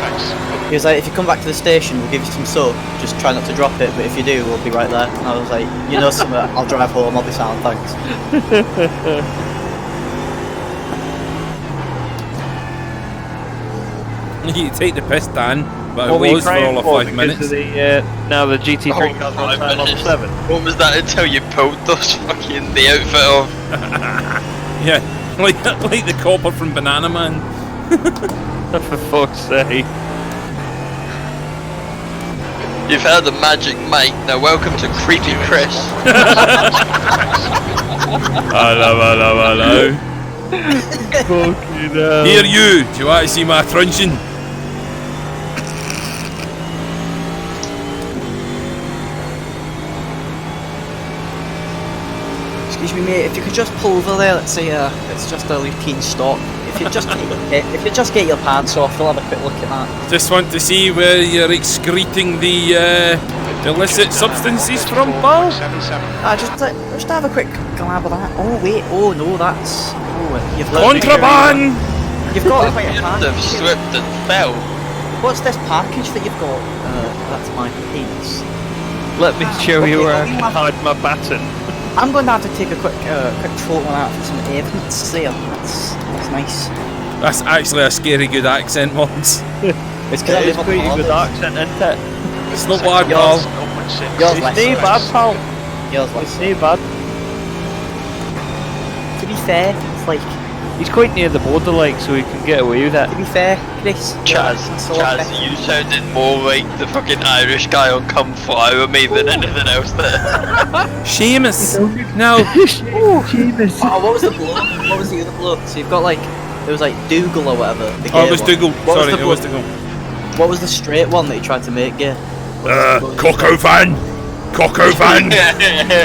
He was like, if you come back to the station, we'll give you some soap. Just try not to drop it, but if you do, we'll be right there. And I was like, you know something, I'll drive home, I'll be sound, thanks. You take the piss, Dan, but What were it you was for praying all of for 5 because minutes. of the, now the GT3 Oh, cars 5 on time level minutes. 7? What was that until you pulled those fucking the outfit off? Yeah, like the copper from Banana Man. For fuck's sake. You've heard the magic Mike. Now welcome to Creepy Chris. Hello. Fucking hell. Here you, do you want to see my truncheon? Excuse me, mate, if you could just pull over there, let's say it's just a routine stop. If you just get your pants off, we'll have a quick look at that. Just want to see where you're excreting the illicit substances from, pal? Just have a quick glab of that. Oh wait, oh no, that's you've Contraband! You've got quite a They've package. slipped and fell. What's this package that you've got? That's my penis. Let me show you Okay, where I well, you can have- hide my baton. I'm going to have to take a quick photo of that for some evidence there. That's nice. That's actually a scary good accent, Mons. It's because I It's live on pretty holidays. good accent, isn't it? It's not bad, pal. Yours It's less. not bad, pal. Yours It's less. not bad. To be fair, it's like, He's quite near the border, like, so he can get away with it. to be fair, Chris. Chaz, you sounded more like the fucking Irish guy on Come Fly With Me than anything else there. Seamus! No! Oh, what was the blow? What was the other blow? So you've got like, there was like Dougal or whatever. The Oh, gay it was one. Dougal. What Sorry, was the it was blow- Dougal. What was the straight one that he tried to make gay? Coco van! Coco van!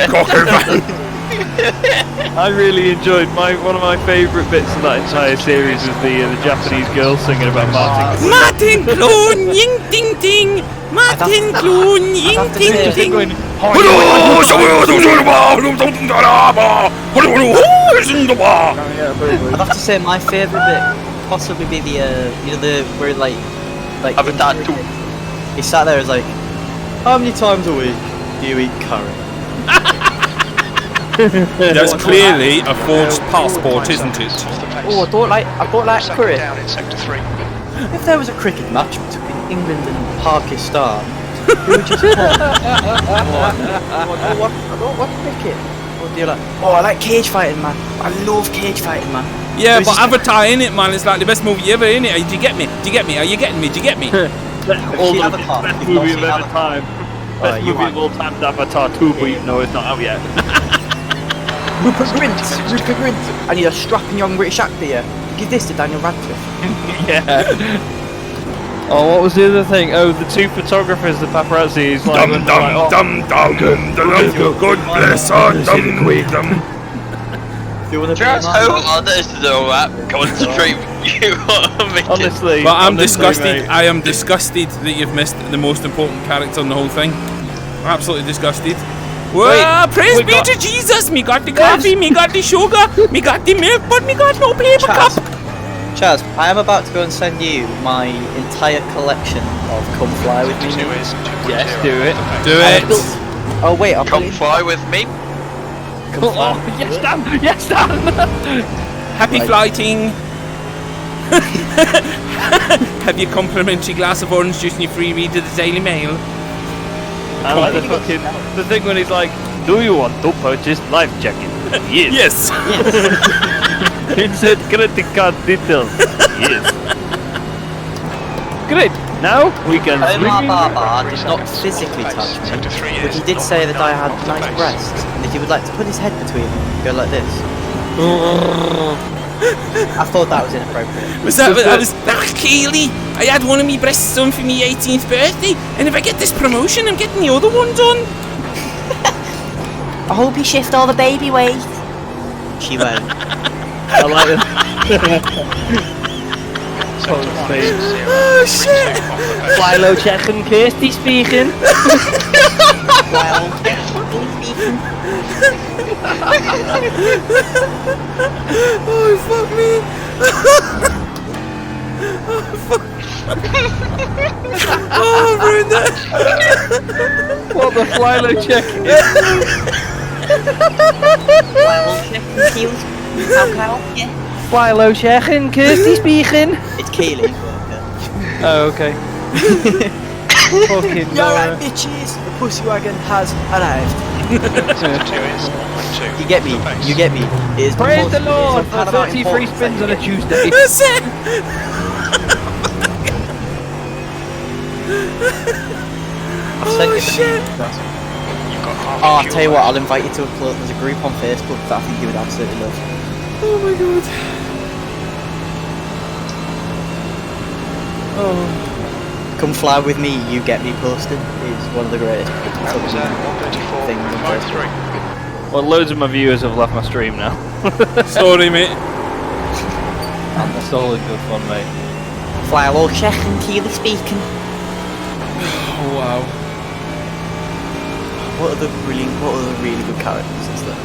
Coco van! I really enjoyed one of my favourite bits of that entire series was the Japanese girl singing about Martin. Martin Kloon, ying ting ting! Martin Kloon, ying have to ting say- ting! Going, I'd have to say my favourite bit possibly be the where like Have a tattoo. he sat there and was like, how many times a week do you eat curry? That's clearly a forged passport, isn't it? Oh, I don't like curry. Down in sector 3. If there was a cricket match between England and Pakistan, who would you support? I don't watch cricket. What do you like? Oh, I like cage fighting, man. I love cage fighting, man. Yeah, It's but just- Avatar, innit, man? It's like the best movie ever, innit? Do you get me? Do you get me? Are you getting me? Do you get me? Although Avatar, best best you've not movie seen of all Avatar. time. Oh, Best you movie of all time is Avatar 2, but you know it's not out yet. Rupert Grint. I need a strapping young British actor here. Give this to Daniel Radcliffe. Yeah. Oh, what was the other thing? Oh, the two photographers, the paparazzi. He's like, Dum dum dum dum. God bless her. Dum dum. Do you want to Chaz, how hard is to do all that? Concentrate. You are making. honestly. But I'm honestly, disgusted. mate. I am disgusted that you've missed the most important character in the whole thing. Absolutely disgusted. Well, praise we be got- to Jesus. Me got the coffee, me got the sugar, me got the milk, but me got no paper cup. Chaz, I am about to go and send you my entire collection of Come Fly With Me. Sector 2 movies. is 2.0. Yes, do it. Do I it. built- Oh wait, I'll Come put it- fly with me. Oh, yes, Dan! Yes, Dan! Happy Right. flighting. Have your complimentary glass of orange juice and your free read of the Daily Mail. I like the thing when he's like, do you want to purchase life jacket? Yes. Yes. Insert credit card details. Yes. Great. Now we can My swing. barber did not physically touch me, Sector 3 but is he did say that I had nice face. breasts, and that he would like to put his head between them and go like this. I thought that was inappropriate. Was that Keely? I had one of my breasts on for my 18th birthday, and if I get this promotion, I'm getting the other one done. I hope you shift all the baby weight. She won't. I like it. Oh shit! Fly low check and Kirsty speaking. Well, Oh fuck me! Oh fuck! Oh, I've ruined it! What the fly low check is? well, check and heels. How can I help you? Fly low check and Kirsty speaking. It's Keely. Oh, okay. Fucking Alright, bitches! The pussy wagon has arrived. You get me? You get me? It is Praise the Lord it's for 33 spins on a Tuesday. That's it! I've sent Oh you the shit! Oh, I'll tell you what, I'll invite you to a club. There's a group on Facebook that I think you would absolutely love. Oh my god. Oh. Come fly with me, you get me posted is one of the greatest things on Facebook. Well, loads of my viewers have left my stream now. Sorry, mate. And that's all in good fun, mate. Fly low check and Keely speaking. Oh wow. What are the really good characters is there?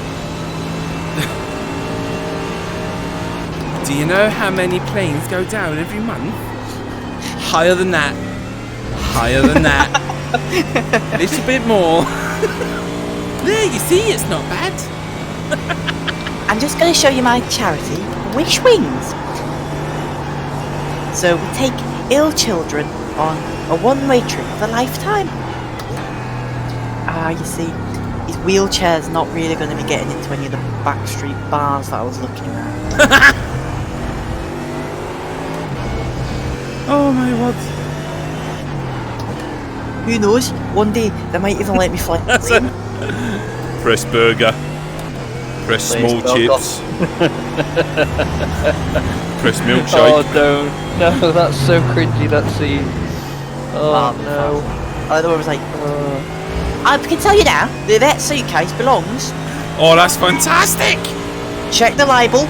Do you know how many planes go down every month? Higher than that. Higher than that. A little bit more. There, you see, it's not bad. I'm just going to show you my charity, Wish Wings. So we take ill children on a one-way trip of a lifetime. You see, these wheelchairs not really going to be getting into any of the backstreet bars that I was looking at. Oh my word. Who knows? One day they might even let me fly. Press burger. Press small chips. Press milkshake. Oh, don't. No, that's so cringy, that scene. Oh, no. I was like, I can tell you now that that suitcase belongs. Oh, that's fantastic! Check the label.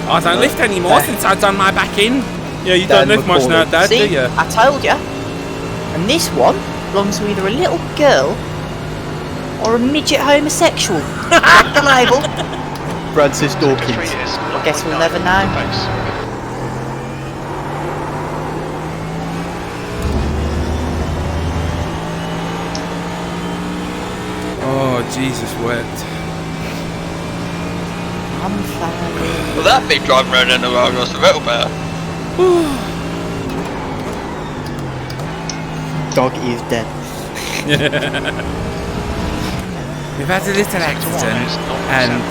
I don't lift anymore since I've done my back in. Yeah, you don't lift much now, Dad, See, do you? I told you. And this one belongs to either a little girl or a midget homosexual. Check the label. Francis Dawkins. I guess we'll never know. Oh, Jesus wept. I'm flying. Well, that big driving around in the world was a little better. Dog is dead. We've had a little accident and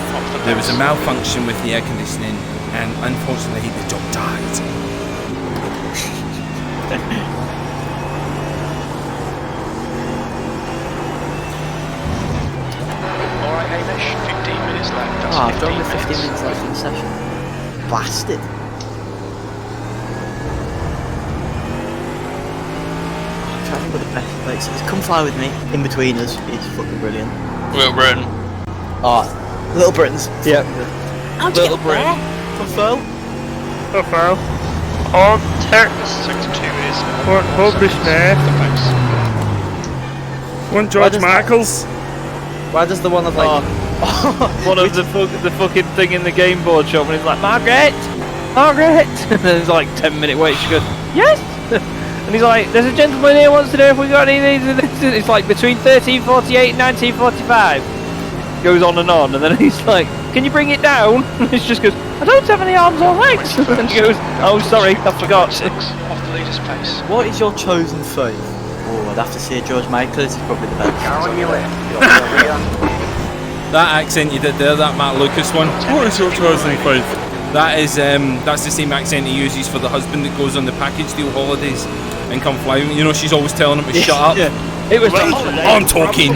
there was a malfunction with the air conditioning and unfortunately the dog died. Alright, Hamish, 15 minutes left. That's I've done the 15 15 minutes left in the session. Blasted. I'm trying to think what the best place is. Come fly with me. In between us is fucking brilliant. Little Britain. Oh, Little Britain's. Yep. How'd you Little get there? Confirm. On text. Sector 2 is What published there? the pace. One George Michaels. Why does the one of like... One of the fucking thing in the game board shop, and he's like, Margaret! Margaret! And then there's like 10-minute wait, she goes, yes! And he's like, there's a gentleman here wants to know if we got any of these. It's like between 1348 and 1945. Goes on, and then he's like, can you bring it down? And he just goes, I don't have any arms or legs. And he goes, oh sorry, I forgot. 6 off the leader's pace. What is your chosen faith? Oh, I'd have to say George Michael is probably the best. Car on your left. You're on the rear. That accent you did there, that Matt Lucas one. What is your chosen faith? That is, that's the same accent he uses for the husband that goes on the package deal holidays and come fly. You know, she's always telling him to shut up. Yeah. It was I'm talking.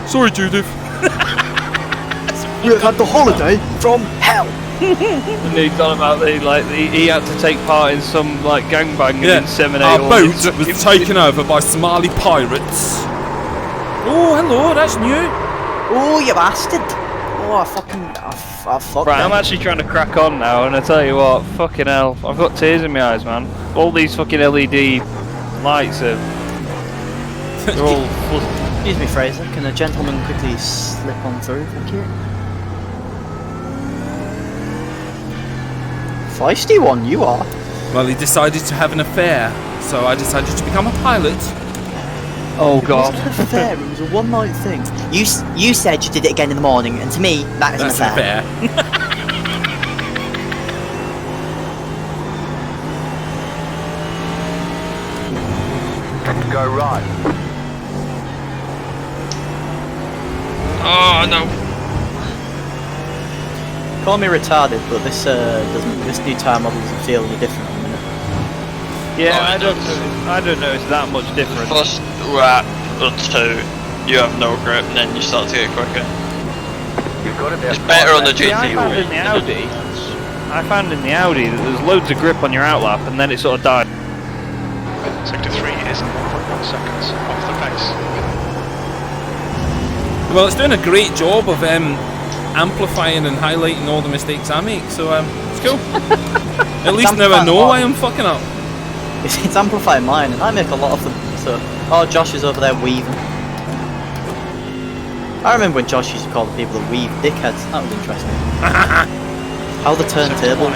Sorry, Judith. We had the holiday from hell. And he's on about he had to take part in some like gangbang and inseminate Our all boat these- was taken over by Somali pirates. Oh, hello, that's new. Oh, you bastard! Oh, I fucked Right, I'm them. actually trying to crack on now, and I tell you what, fucking hell, I've got tears in my eyes, man. All these fucking LED lights are... They're all... Excuse me, Fraser. Can a gentleman quickly slip on through? Thank you. Feisty one, you are. Well, he decided to have an affair, so I decided to become a pilot. Oh It wasn't an affair, it was a one-night thing. You said you did it again in the morning, and to me, that is That's an an affair. affair. Go right. Oh no. Call me retarded, but this this new tyre model doesn't feel any different at the minute. Yeah, Oh, I don't know it's that much different. First lap or two, you have no grip, and then you start to get quicker. You've got about It's better on the See, I found GT3. in the Audi that there's loads of grip on your outlap, and then it sort of died. Sector 3 is 1.1 seconds off the pace. Well, it's doing a great job of amplifying and highlighting all the mistakes I make, so it's cool. At least now I know why I'm fucking up. It's amplifying mine, and I make a lot of them. So, oh, Josh is over there weaving. I remember when Josh used to call the people that weave dickheads. That was interesting. How the turntables?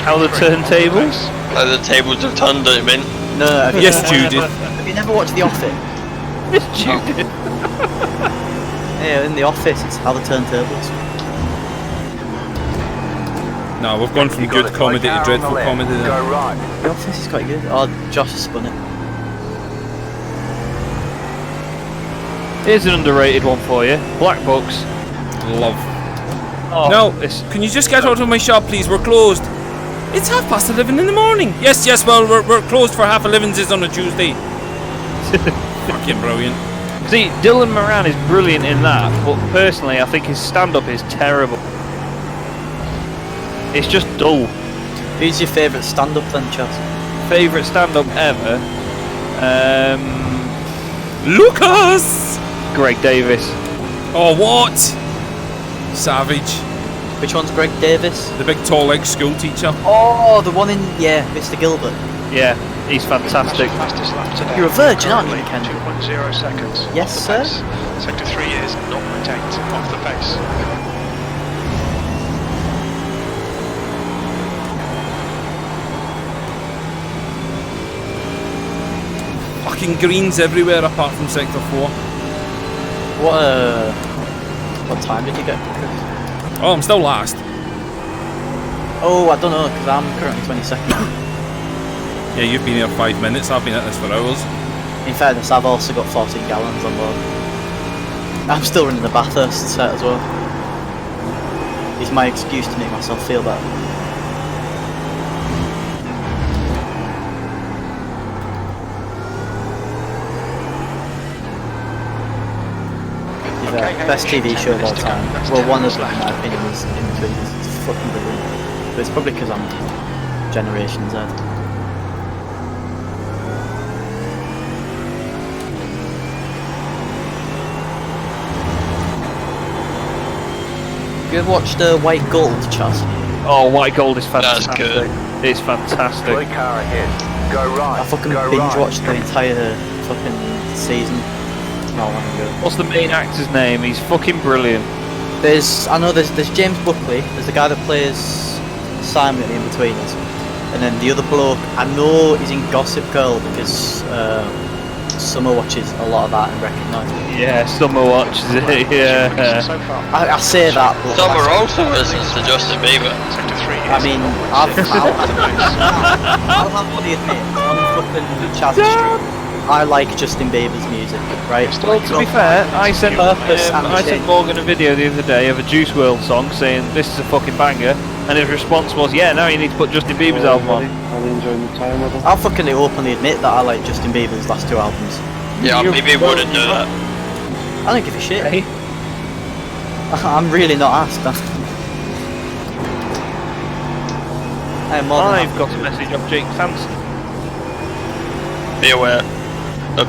How the turntables? The tables have turned, don't you mean? No, have you Yes, never- Judith. Have you never watched The Office? It's Judith. Yeah, in The Office, it's how the turntables. No, we've gone from good comedy to dreadful comedy Go there. right. The Office is quite good. Oh, Josh has spun it. Here's an underrated one for you. Black Box. Love. Oh, No, it's can you just get out of my shop, please? We're closed. It's 11:30 in the morning. Yes, well, we're closed for 11:30 on a Tuesday. Fucking brilliant. See, Dylan Moran is brilliant in that, but personally, I think his stand-up is terrible. It's just dull. Who's your favourite stand-up then, Chaz? Favourite stand-up ever? Lucas! Greg Davis. Oh, what? Savage. Which one's Greg Davis? The big tall leg school teacher. Oh, the one in, yeah, Mr. Gilbert. Yeah, he's fantastic. Fastest lap today. You're a virgin, aren't you, Currently Ken? 2.0 seconds. Yes, off the sir. pace. Sector 3 is 0.8 off the pace. Fucking greens everywhere apart from sector 4. What time did you get? Oh, I'm still last. Oh, I don't know, because I'm currently 22nd. Yeah, you've been here 5 minutes. I've been at this for hours. In fairness, I've also got 14 gallons on board. I'm still running the Bathurst set as well. It's my excuse to make myself feel better. Okay, Best TV show of all 10 minutes to go. time. That's Well, 10 one of minutes them, in left. my opinion, is In Between. It's fucking brilliant. But it's probably because I'm Generation Z. You ever watched White Gold, Chaz? Oh, White Gold is That's fantastic. good. It's fantastic. Blue car ahead. Go right. I fucking Go binge right. watched the entire fucking season not long ago. What's the main actor's name? He's fucking brilliant. There's James Buckley. There's the guy that plays Simon in Between Us, and then the other bloke. I know he's in Gossip Girl because Summer watches a lot of that and recognises it. Yeah, Summer watches it. Yeah. So far. I say that, but Summer also listens to Justin Bieber. Sector 3 is I mean, I'll happily admit on fucking Chaz's stream, I like Justin Bieber's music, right? Well, to be fair, I sent Purpose and I sent change. Morgan a video the other day of a Juice WRLD song saying this is a fucking banger, and his response was, "Yeah, now you need to put Justin Bieber's album on." I'll fucking openly admit that I like Justin Bieber's last two albums. Yeah, maybe wouldn't do that. I don't give a shit. Hey? I'm really not asked. I'm more than I've happy got to. a message of Jake Sanson. Be aware.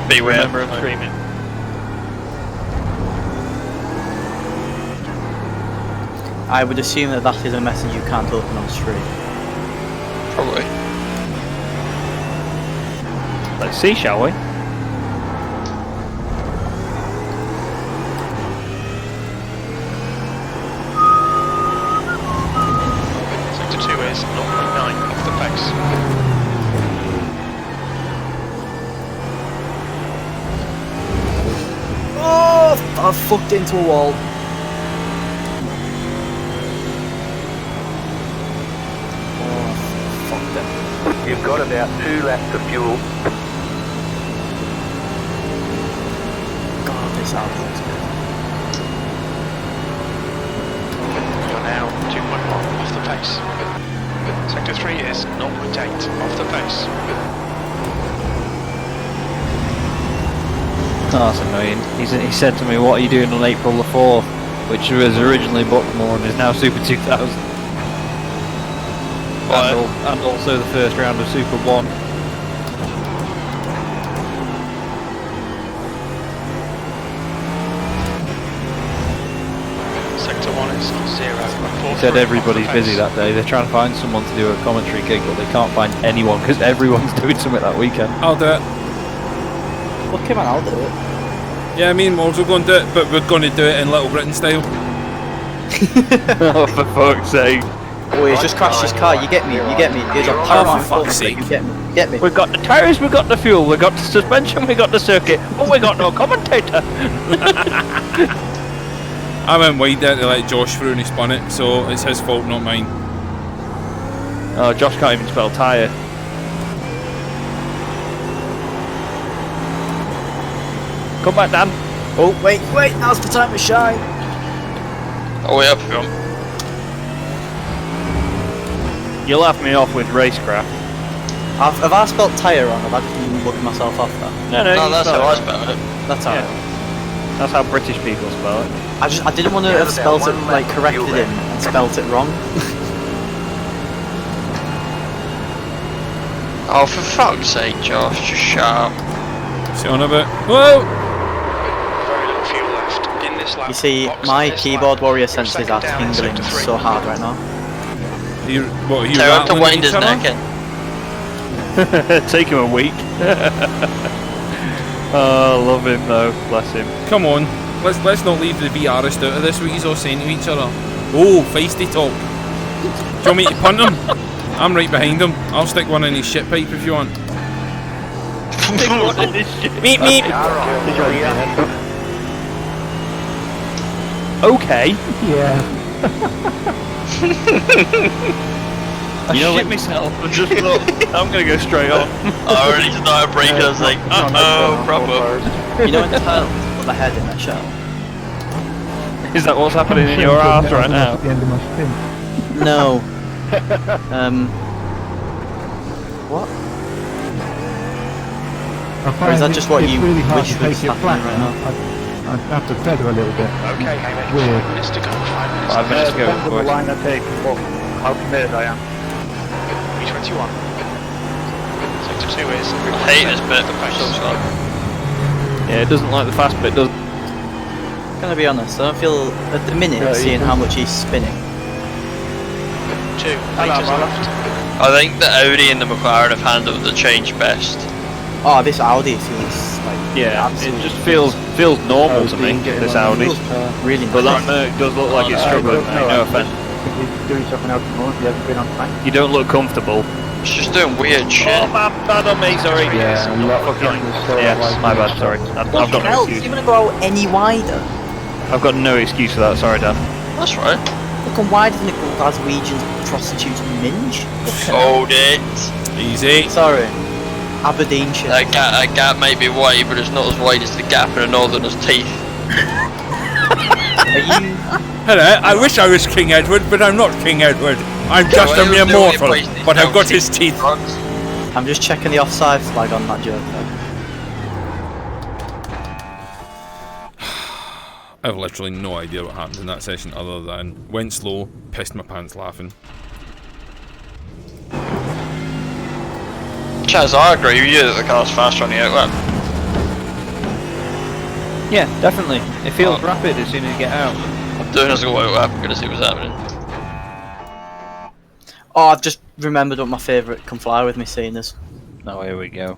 Beware. Remember, I'm streaming. I would assume that that is a message you can't open on stream. Probably. Let's see, shall we? Sector 2 is 0.9 off the pace. Oh, I've fucked into a wall. Oh, fucked it. You've got about 2 laps of fuel. God, this Audi looks good. You're now 2.1 off the pace. Sector 3 is 0.8 off the pace. Oh, that's annoying. He said to me, what are you doing on April the 4th? Which was originally Buckmore and is now Super 2000. And also the first round of Super 1. Sector 1 is 0.4. He said everybody's busy that day. They're trying to find someone to do a commentary gig, but they can't find anyone because everyone's doing something that weekend. I'll do it. Well, come on, I'll do it. Yeah, me and Morgs will go and do it, but we're going to do it in Little Britain style. Oh, for fuck's sake. Oh, he's just crashed his car, you get me, you get me. He's a paramount for fuck's sake. You get me, you get me. We've got the tyres, we've got the fuel, we've got the suspension, we've got the circuit, but we got no commentator. I went wide there to let Josh through and he spun it, so it's his fault, not mine. Oh, Josh can't even spell tyre. Come back, Dan. Oh, wait, now's the time to shine. Oh, way up if you want. You laughed me off with racecraft. Have I spelled tyre wrong? Have I just been looking myself off there? No, No, you that's spelled how I it. spell it. That's how. Yeah. That's how British people spell it. I didn't want to have spelled it, like, corrected him and spelt it wrong. Oh, for fuck's sake, Josh, just shut up. See on a bit. Whoa! Very little fuel left. In this lap, You see, box my this keyboard lap. warrior You're senses second are down in tingling sector 3. so hard right now. What are you Tell him to rattling wind each his other? neck in. Take him a week. Oh, love him though, bless him. Come on, let's not leave the VRist out of this. What he's all saying to each other. Oh, feisty talk. Do you want me to punt him? I'm right behind him. I'll stick one in his shit pipe if you want. Meep meep. Okay. Yeah. I shit myself and just thought, I'm gonna go straight on. I already started breaking, I was like, uh-oh, proper. You know when turtles put their head in their shell? Is that what's happening in your ass right now? At the end of my spin. No. What? Or is that just what it's you really hard wish to was take it flat happening right now. I have to feather a little bit. Okay, Hamish. Weird. 5 minutes to go. 5 minutes. 5 minutes to go, Depends on the boys. line I take and how committed I am. B21. Sector 2 is. I hate this bit. The pace. So sorry. Yeah, it doesn't like the fast bit, does it? Gonna be honest, I don't feel at the minute Yeah, seeing how much he's spinning. 2 meters left. I think the Audi and the McLaren have handled the change best. Oh, this Audi feels like Yeah, it absolutely just feels normal to me, this Audi. really But nice. that Merc does look like it's struggling, no offense. I think he's doing something else at the moment. He hasn't been on time. You don't look comfortable. It's just doing weird shit. Oh, man, bad on me, sorry. Yeah, a lot of Fucking, people so yes, like- my bad, sorry. I've What got the no hell? Is he excuse. gonna go out any wider? I've got no excuse for that, sorry, Dan. That's right. Looking wider than a Glaswegian prostitute minge? Hold it. Easy. Sorry. Aberdeenshire. That gap may be wide, but it's not as wide as the gap in a northerner's teeth. Are you... Hello, I wish I was King Edward, but I'm not King Edward. I'm just a mere mortal, but I've got his teeth. I'm just checking the offside flag on that joke though. I have literally no idea what happened in that session other than went slow, pissed my pants laughing. Chaz, I agree with you that the car's faster on the outlet. Yeah, definitely. It feels rapid as soon as you get out. I'm doing as a white lap, I'm gonna see what's happening. Oh, I've just remembered what my favourite Come Fly With Me scene is. Oh, here we go.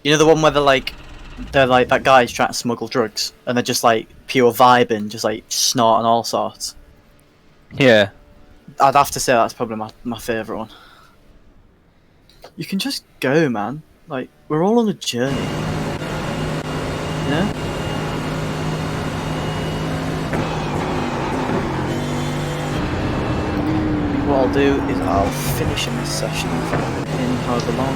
You know the one where they're like that guy's trying to smuggle drugs and they're just like pure vibing, just like snorting all sorts. Yeah. I'd have to say that's probably my favourite one. You can just go, man. Like, we're all on a journey. You know? What I'll do is I'll finish in this session in however long.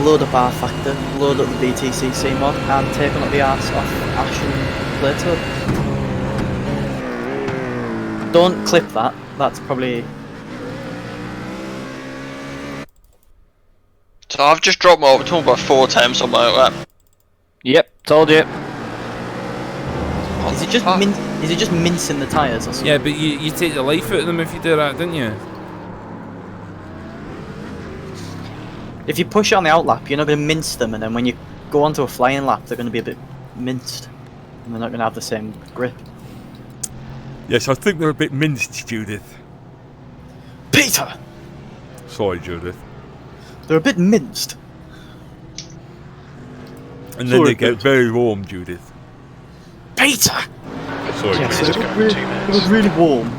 Load up R Factor, load up the BTCC mod, and take on the arts off Ash and Playtub. Don't clip that. That's probably. So I've just dropped my orbital by 4 times on my lap. Yep, told you. Is it just mincing the tyres or something? Yeah, but you take the life out of them if you do that, don't you? If you push it on the outlap, you're not going to mince them, and then when you go onto a flying lap, they're going to be a bit minced, and they're not going to have the same grip. Yes, I think they're a bit minced, Judith. Peter! Sorry, Judith. They're a bit minced. And then they get very warm, Judith. Peter! Sorry, Yes, Judith. it's going 2 It minutes. was really warm.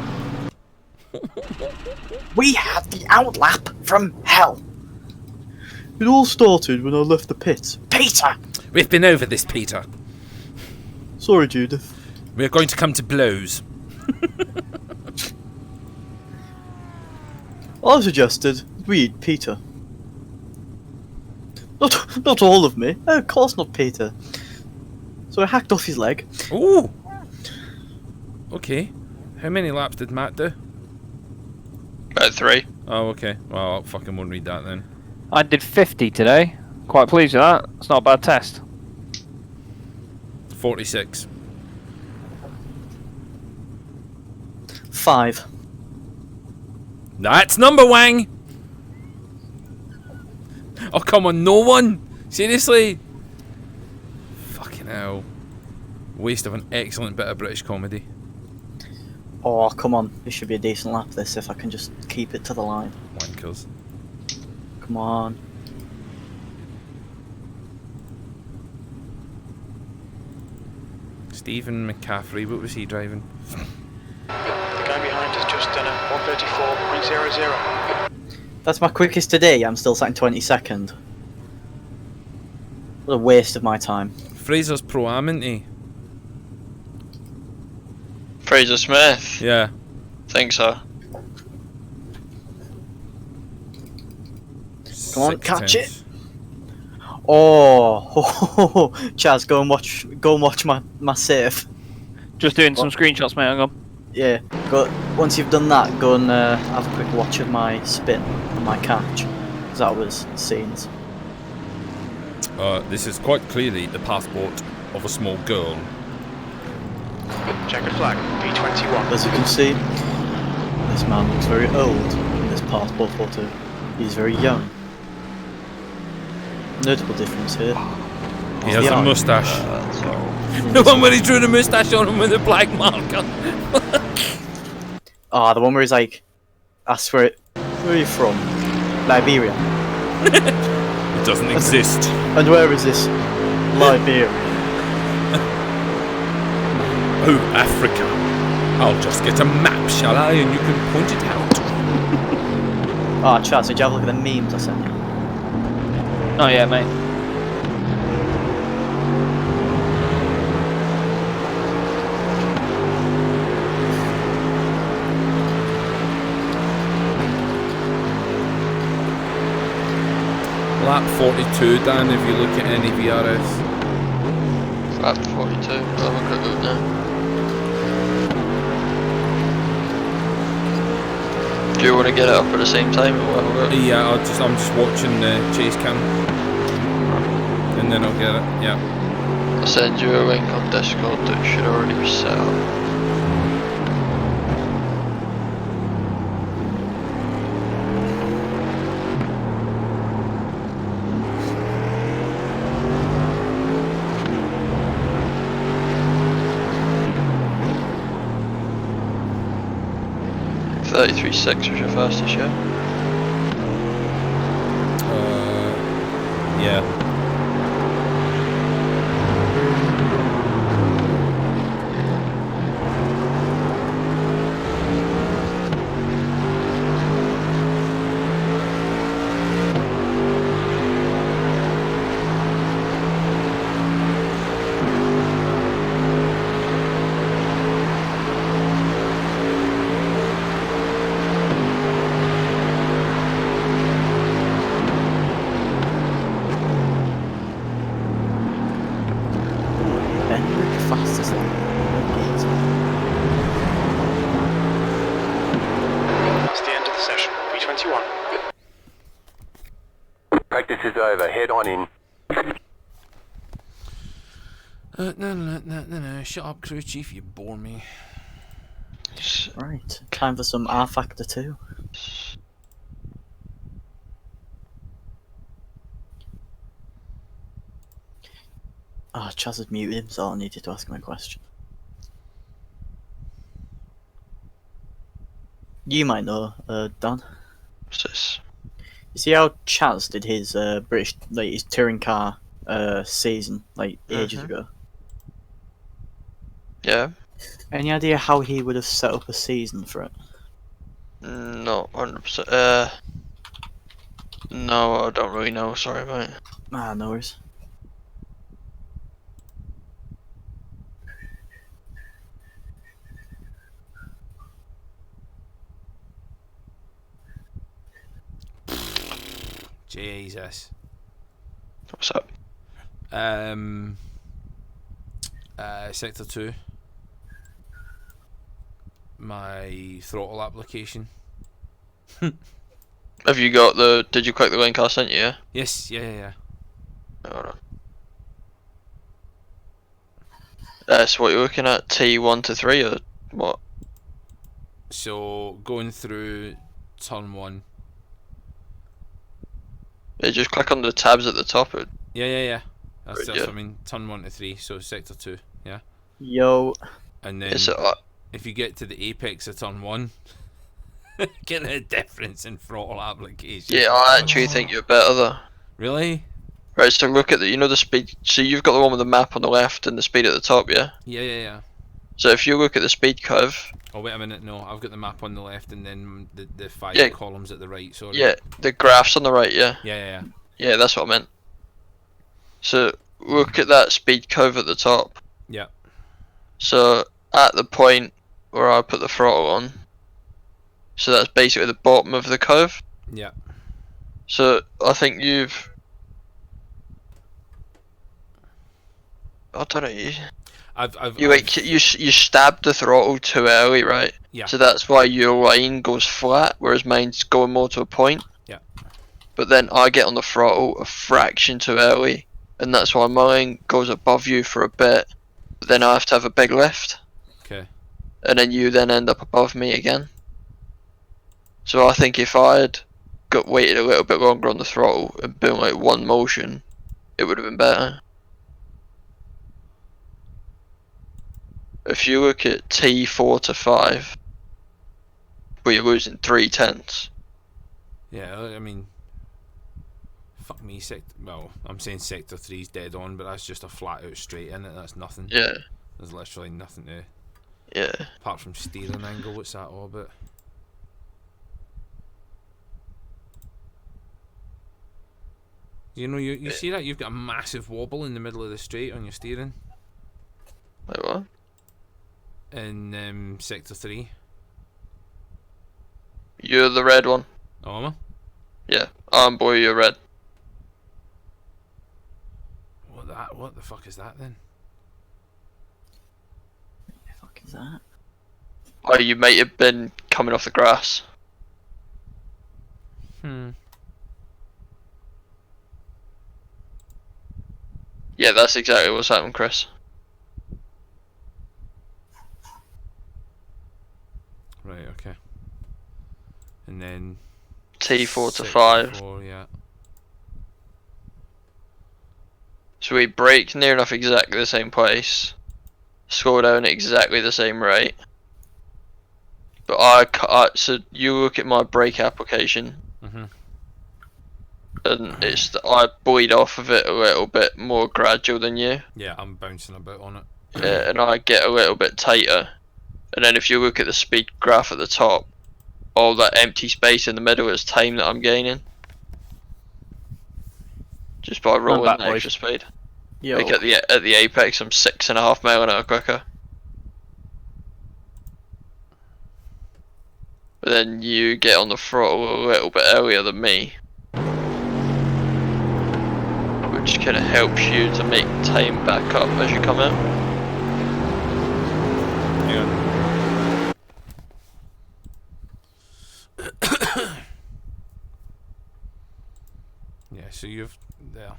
We had the outlap from hell. It all started when I left the pits. Peter! We've been over this, Peter. Sorry, Judith. We're going to come to blows. I suggested we eat Peter. Not all of me. Of course not Peter. So I hacked off his leg. Ooh! Okay. How many laps did Matt do? About 3. Oh, okay. Well, I fucking won't read that then. I did 50 today. Quite pleased with that. It's not a bad test. 46. 5. That's number Wang! Oh, come on, no one? Seriously? Fucking hell. Waste of an excellent bit of British comedy. Oh, come on. This should be a decent lap, this, if I can just keep it to the line. Wankers. Come on. Stephen McCaffrey, what was he driving? The guy behind has just done a 134.00. That's my quickest today. I'm still sat in 22nd. What a waste of my time. Fraser's Pro-Am, isn't he? Fraser Smith. Yeah. Think so. Come on, catch it. Oh, Chaz, go and watch my save. Just doing some screenshots, mate. Hang on. Yeah, go. Once you've done that, go and have a quick watch of my spin and my catch. 'Cause that was scenes. This is quite clearly the passport of a small girl. Checkered flag, P21. As you can see, this man looks very old in this passport photo. He's very young. Notable difference here. He has a Yeah. moustache. That's all. The one where he drew the moustache on him with a black marker. Ah, the one where he's like, asks where are you from? Liberia. It doesn't exist. And where is this Liberia? Oh, Africa. I'll just get a map, shall I? And you can point it out. Ah, Chaz, did you have a look at the memes I sent you? Not yet, mate. Lap 42, Dan, if you look at any VRS. Lap 42. I'll have a quick look now. Do you want to get it up at the same time or whatever? Yeah, I'm just watching the chase cam. And then I'll get it, yeah. I'll send you a link on Discord that should already be set up. 33.6 was your fastest, yeah? Yeah. Fastest one. That's the end of the session. B21. Practice is over. Head on in. No. Shut up, crew chief. You bore me. Right, time for some R Factor 2. Ah, Chaz had muted him, so I needed to ask him a question. You might know, Dan. What's this? You see how Chaz did his British, like his touring car season, like ages ago? Yeah? Any idea how he would have set up a season for it? Not 100%. No, I don't really know, sorry mate. Ah, no worries. Jesus. What's up? Sector 2. My throttle application. Have you got the, did you click the link I sent you, yeah? Yes, yeah. Hold on. So what you're looking at, T1 to 3 or what? So, going through turn 1. Yeah, just click on the tabs at the top. Yeah. That's Yeah. what I mean. Turn 1 to 3, so sector 2, yeah? Yo. And then, if you get to the apex of turn 1, get the difference in throttle application. Yeah, I actually think you're better though. Really? Right, so look at the, you know the speed, so you've got the one with the map on the left and the speed at the top, yeah? Yeah. So if you look at the speed curve... Oh, wait a minute, no, I've got the map on the left and then the 5 Yeah. columns at the right, sorry. Yeah, the graphs on the right, yeah? Yeah. Yeah, that's what I meant. So look at that speed curve at the top. Yeah. So at the point where I put the throttle on, so that's basically the bottom of the curve. Yeah. So I think you've... I don't know, you stabbed the throttle too early, right? Yeah. So that's why your line goes flat, whereas mine's going more to a point. Yeah. But then I get on the throttle a fraction too early, and that's why mine goes above you for a bit. But then I have to have a big lift. Okay. And then you then end up above me again. So I think if I'd waited a little bit longer on the throttle and been like one motion, it would have been better. If you look at T4 to 5, where you're losing 3/10. Yeah, I mean, fuck me, I'm saying sector 3's dead on, but that's just a flat out straight in it, that's nothing. Yeah. There's literally nothing to... Yeah. Apart from steering angle, what's that all about? You know, you see that? You've got a massive wobble in the middle of the straight on your steering. Wait, what? In sector 3. You're the red one. Oh, am I? Yeah. Boy, you're red. What the fuck is that then? What the fuck is that? Oh, you might have been coming off the grass. Yeah, that's exactly what's happened, Chris. Right, okay. And then... T4 to 5. 4, yeah. So we brake near enough exactly the same place. Slow down at exactly the same rate. But so you look at my brake application, and it's I bleed off of it a little bit more gradual than you. Yeah, I'm bouncing about on it. Yeah, and I get a little bit tighter. And then if you look at the speed graph at the top, all that empty space in the middle is time that I'm gaining. Just by rolling back, the boys. extra speed. Yo, Like at the apex, I'm 6.5 mile an hour quicker. But then you get on the throttle a little bit earlier than me, which kind of helps you to make time back up as you come out. Yeah, so you've there.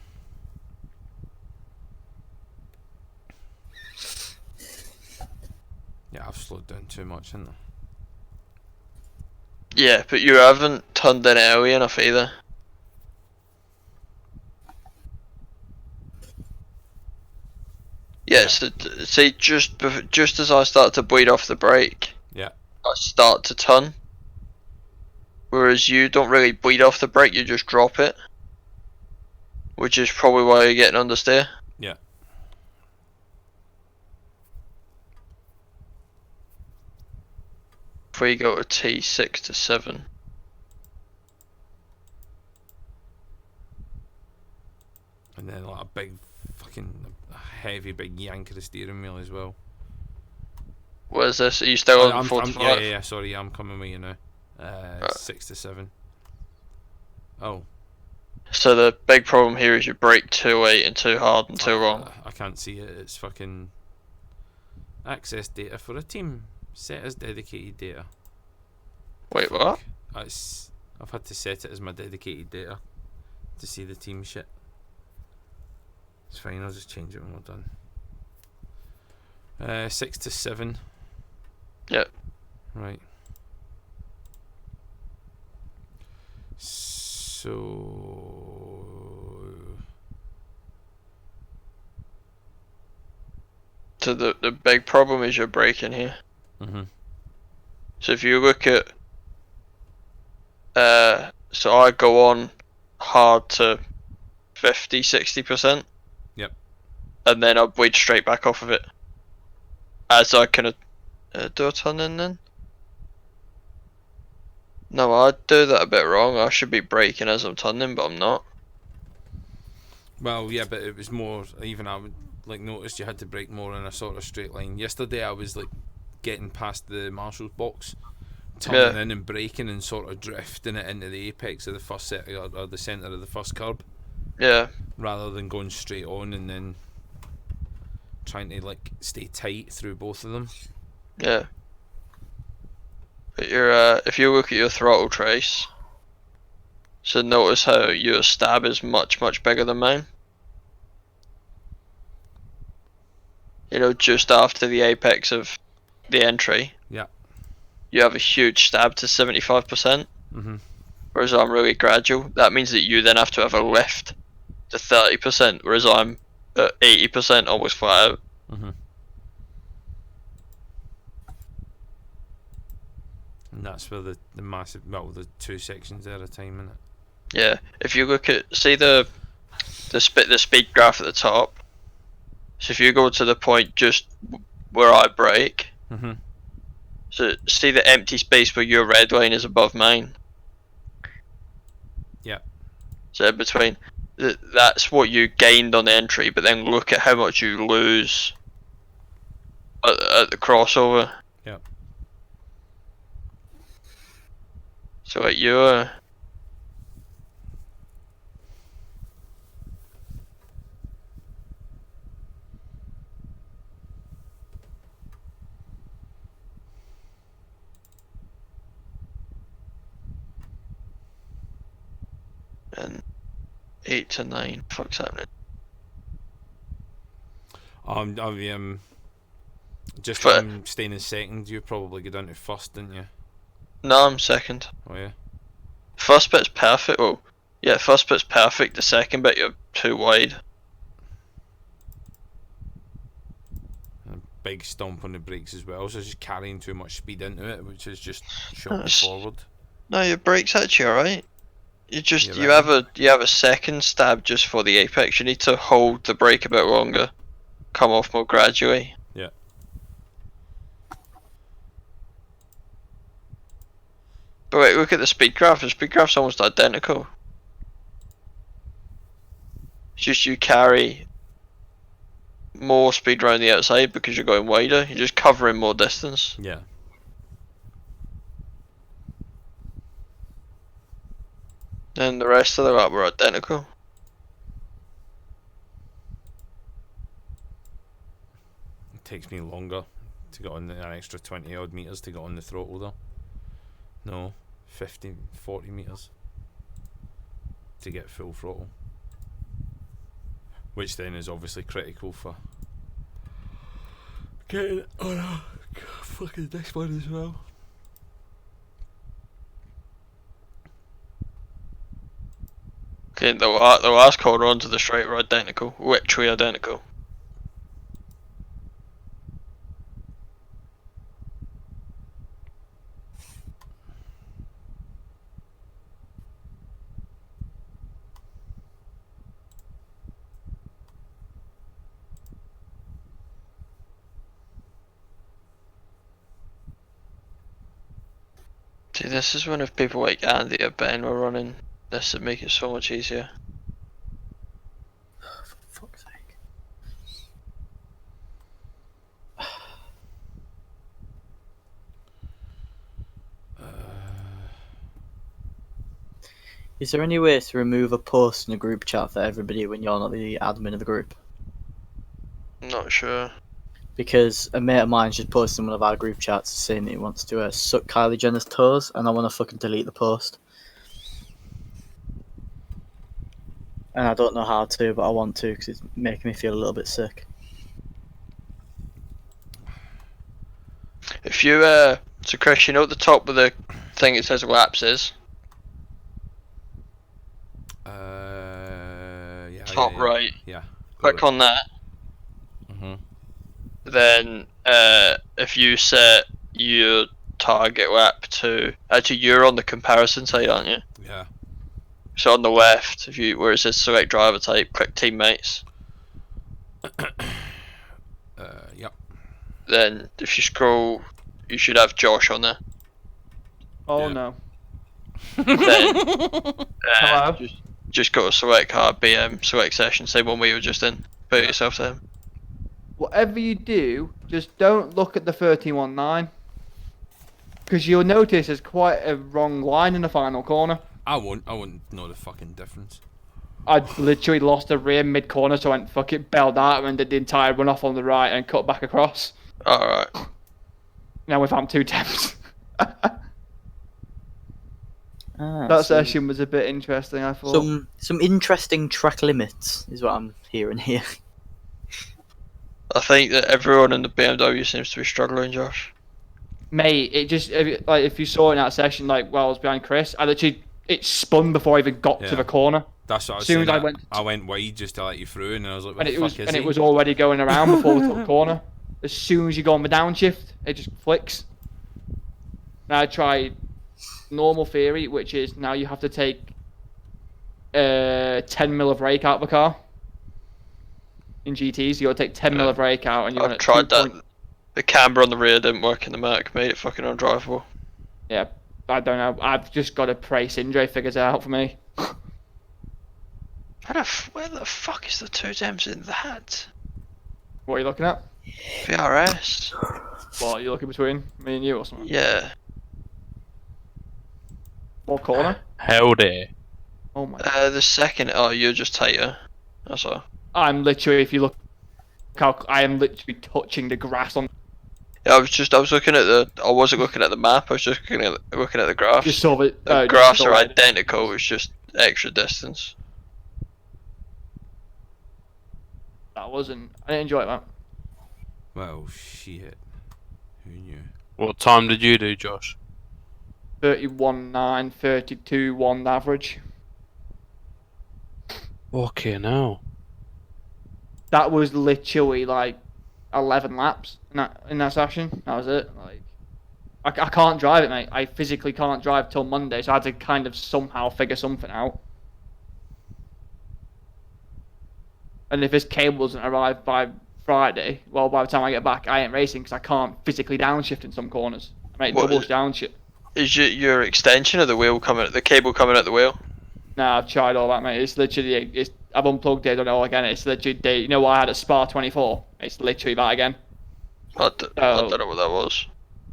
Yeah, I've slowed down too much, haven't I? Yeah, but you haven't turned in early enough either. Yeah, so see, just as I start to bleed off the brake, Yeah. I start to turn. Whereas you don't really bleed off the brake, you just drop it. Which is probably why you're getting understeer. Yeah. If we go to T6 to 7. And then like a big fucking heavy big yank of the steering wheel as well. What is this? Are you still on 45? Yeah, sorry, I'm coming with you now. 6 to 7. Oh. So the big problem here is you brake too late and too hard and too wrong. I can't see it. It's fucking access data for a team. Set as dedicated data. Wait, what? I've had to set it as my dedicated data to see the team shit. It's fine, I'll just change it when we're done. 6 to 7. Yep. Right. So the big problem is your braking here. Mhm. So if you look at so I go on hard to 50-60%. Yep. And then I bleed straight back off of it. As I kind of do a turn in then? No, I do that a bit wrong. I should be braking as I'm turning, but I'm not. Well, yeah, but it was more. Even I would like noticed you had to brake more in a sort of straight line. Yesterday I was like getting past the marshal's box, turning in and braking and sort of drifting it into the apex of the first set or the centre of the first curb. Yeah. Rather than going straight on and then trying to like stay tight through both of them. Yeah. But if you look at your throttle trace, so notice how your stab is much bigger than mine. You know, just after the apex of the entry. Yeah. You have a huge stab to 75%. Whereas I'm really gradual. That means that you then have to have a lift to 30%, whereas I'm at 80% almost flat out. And that's where the massive, well, the two sections there at a time, innit? Yeah, if you look at, see the speed graph at the top. So if you go to the point just where I brake, so see the empty space where your red line is above mine. Yeah. So in between, that's what you gained on the entry, but then look at how much you lose at the crossover. Yeah. So like you're and 8 to 9. Fuck's happening? I'm just staying in second. You probably go down to first, didn't you? No, I'm second. Oh yeah. First bit's perfect. Oh, yeah, first bit's perfect. The second bit you're too wide. big stomp on the brakes as well, so it's just carrying too much speed into it, which is just shot me Nice. forward. No, your brake's actually alright. You You have a second stab just for the apex. You need to hold the brake a bit longer, come off more gradually. Yeah. But wait, look at the speed graph. The speed graph's almost identical. It's just you carry more speed around the outside because you're going wider. You're just covering more distance. Yeah. And the rest of the lap were identical. It takes me longer to get on an extra 20 odd meters to get on the throttle though. No, 50, 40 meters to get full throttle. Which then is obviously critical for getting on a fucking next one as well. Okay, the last corner onto the straight were identical, literally identical. See, this is when if people like Andy or Ben were running, this would make it so much easier. For fuck's sake. Is there any way to remove a post in a group chat for everybody when you're not the admin of the group? Not sure. Because a mate of mine's just posted in one of our group chats saying that he wants to suck Kylie Jenner's toes, and I want to fucking delete the post. And I don't know how to, but I want to because it's making me feel a little bit sick. If you so Chris, you know at the top of the thing it says laps is? Yeah. Top yeah. right. Yeah. Click on that. Then if you set your target lap to, actually you're on the comparison side, aren't you? Yeah. So on the left, if you where it says select driver type, click teammates. Yep. Then if you scroll, you should have Josh on there. Oh Yeah. no. Then Hello? just go to select car, BM, select session, same one we were just in. Put yourself there. Whatever you do, just don't look at the 1319. Because you'll notice there's quite a wrong line in the final corner. I won't know the fucking difference. I literally lost a rear mid-corner, so I went fuck it, bailed out and did the entire run off on the right and cut back across. Alright. Now we've had 2 temps. That So session was a bit interesting, I thought. some interesting track limits is what I'm hearing here. I think that everyone in the BMW seems to be struggling, Josh. Mate, it just, if you saw in that session, like, while I was behind Chris, it spun before I even got to the corner. That's what I was As soon saying. as I went wide just to let you through, and I was like, And "What the fuck is he?" it was already going around before we took the corner. As soon as you go on the downshift, it just flicks. Now I tried normal theory, which is now you have to take 10 mil of rake out of the car. In GTs, you got to take 10 mil of rake out, and you I've tried that. The camber on the rear didn't work in the Mac, made it fucking undrivable. Yeah, I don't know. I've just got to pray Sindre figures it out for me. Where the fuck is the 2 temps in that? What are you looking at? VRS? What are you looking between me and you or something? Yeah. What corner? Howdy. Oh my. The second, you're just tighter. That's all. I'm literally, if you look, I am literally touching the grass on. Yeah, I was looking at I wasn't looking at the map, I was just looking at the graphs. Just saw it. The graphs are identical, it's just extra distance. I didn't enjoy that. Well, shit. Who knew? What time did you do, Josh? 31.9, 32.1 average. Okay, now. That was literally like 11 laps in that session. That was it. Like, I can't drive it, mate. I physically can't drive till Monday, so I had to kind of somehow figure something out. And if this cable doesn't arrive by Friday, well, by the time I get back, I ain't racing because I can't physically downshift in some corners. I make double downshift. Is your extension of the wheel the cable coming at the wheel? Nah, I've tried all that, mate. It's literally, I've unplugged it, done it all again. It's literally, you know what I had at Spa 24? It's literally that again. I don't know what that was.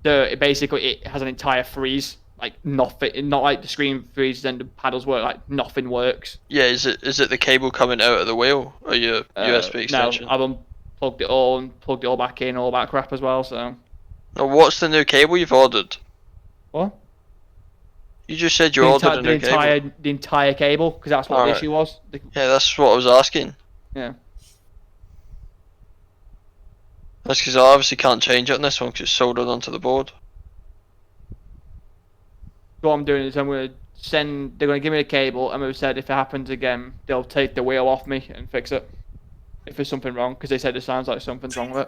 It has an entire freeze. Like nothing, not like the screen freezes and the paddles work. Like nothing works. Yeah, is it the cable coming out of the wheel or your USB extension? No, I've unplugged it all and plugged it all back in, all that crap as well. So. Now, what's the new cable you've ordered? What? You just said you ordered a new cable. The entire cable, because that's what the issue was. Yeah, that's what I was asking. Yeah. That's because I obviously can't change it on this one because it's soldered onto the board. What I'm doing is I'm going to they're going to give me the cable, and we've said if it happens again, they'll take the wheel off me and fix it. If there's something wrong, because they said it sounds like something's wrong with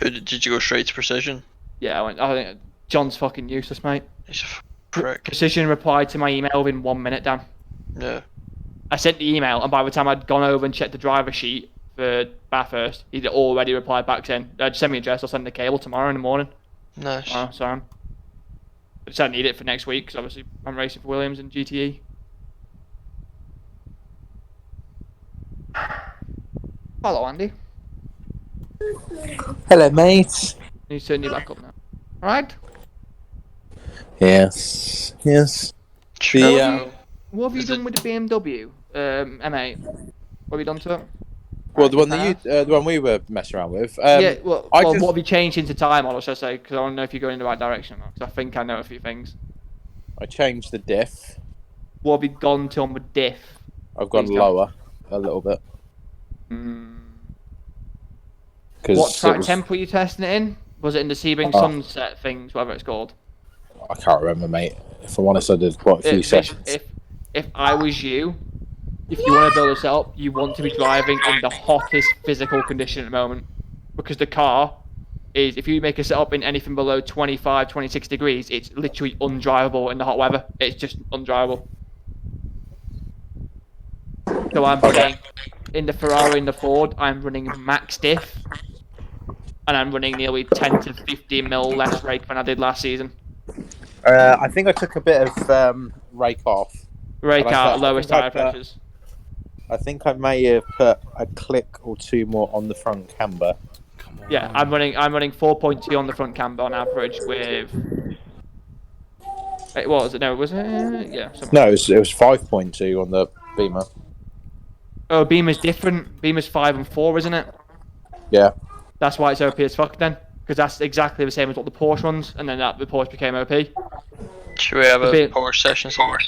it. Did you go straight to Precision? Yeah, I think John's fucking useless, mate. He's a prick. Precision replied to my email within 1 minute, Dan. Yeah. I sent the email, and by the time I'd gone over and checked the driver sheet for Bathurst, he'd already replied back saying, send me an address, I'll send the cable tomorrow in the morning. Nice. So I just need it for next week, because obviously I'm racing for Williams and GTE. Hello, Andy. Hello, mate. Need to turn you back up now. Alright? Yes. What have you done with the BMW M8? What have you done to it? Well, the one we were messing around with. What have you changed into time model, should I say? Because I don't know if you're going in the right direction. Because I think I know a few things. I changed the diff. What have you gone to on the diff? I've gone lower a little bit. What track temp were you testing it in? Was it in the Sebring Sunset things, whatever it's called? I can't remember, mate. If I'm honest, I did quite a few sessions. If I was you, if you want to build a setup, you want to be driving in the hottest physical condition at the moment. Because the car is, if you make a setup in anything below 25, 26 degrees, it's literally undrivable in the hot weather. It's just undrivable. So I'm running, in the Ferrari and the Ford, I'm running max diff. And I'm running nearly 10 to 15 mil less rake than I did last season. I think I took a bit of rake off. Rake out, lowest tyre pressures. I think I may have put a click or two more on the front camber. Come on. Yeah, I'm running 4.2 on the front camber on average with. What was it? No, was it? Yeah. No, it was 5.2 on the Beamer. Oh, Beamer's different. Beamer's 5 and 4, isn't it? Yeah. That's why it's OP as fuck then, because that's exactly the same as what the Porsche runs, and then the Porsche became OP. Should we have a Porsche session somewhere?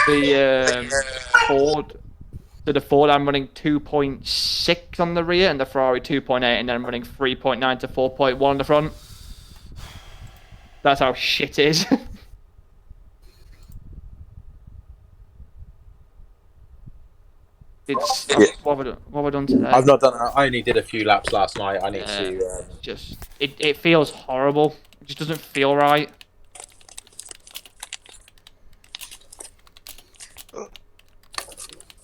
The Ford. So the Ford, I'm running 2.6 on the rear, and the Ferrari 2.8, and then I'm running 3.9 to 4.1 on the front. That's how shit it is. What have I done today? I've not done. I only did a few laps last night. I need to. It feels horrible. It just doesn't feel right.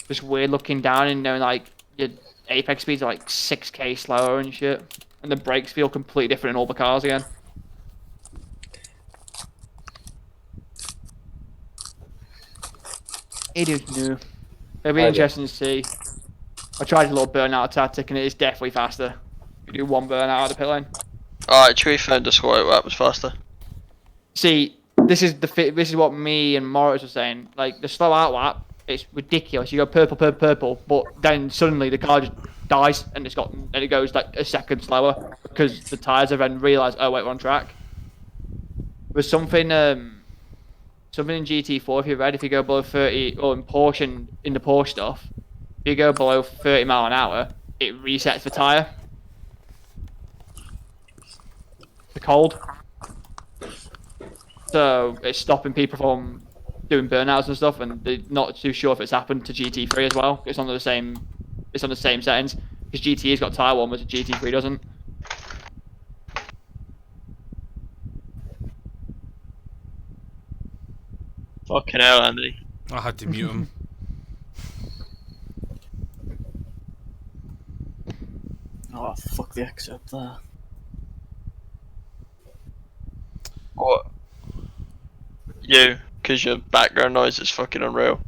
Just weird looking down and knowing like your apex speeds are like 6k slower and shit, and the brakes feel completely different in all the cars again. It is new. It'll be interesting to see. I tried a little burnout tactic and it is definitely faster. You do one burnout out of the pit lane. Alright, should we find a squat that was faster? See, this is what me and Morris were saying. Like the slow out lap, it's ridiculous. You go purple, but then suddenly the car just dies and it goes like a second slower because the tyres have then realised, oh wait, we're on track. There's something in GT4 if you go below 30, or in Porsche in the Porsche stuff, if you go below 30 mile an hour, it resets the tyre. The cold. So it's stopping people from doing burnouts and stuff, and they're not too sure if it's happened to GT3 as well. It's on the same settings. Because GT's got tyre warmers and GT3 doesn't. Fucking hell, Andy. I had to mute him. Oh, fuck the exit up there. What? You, because your background noise is fucking unreal.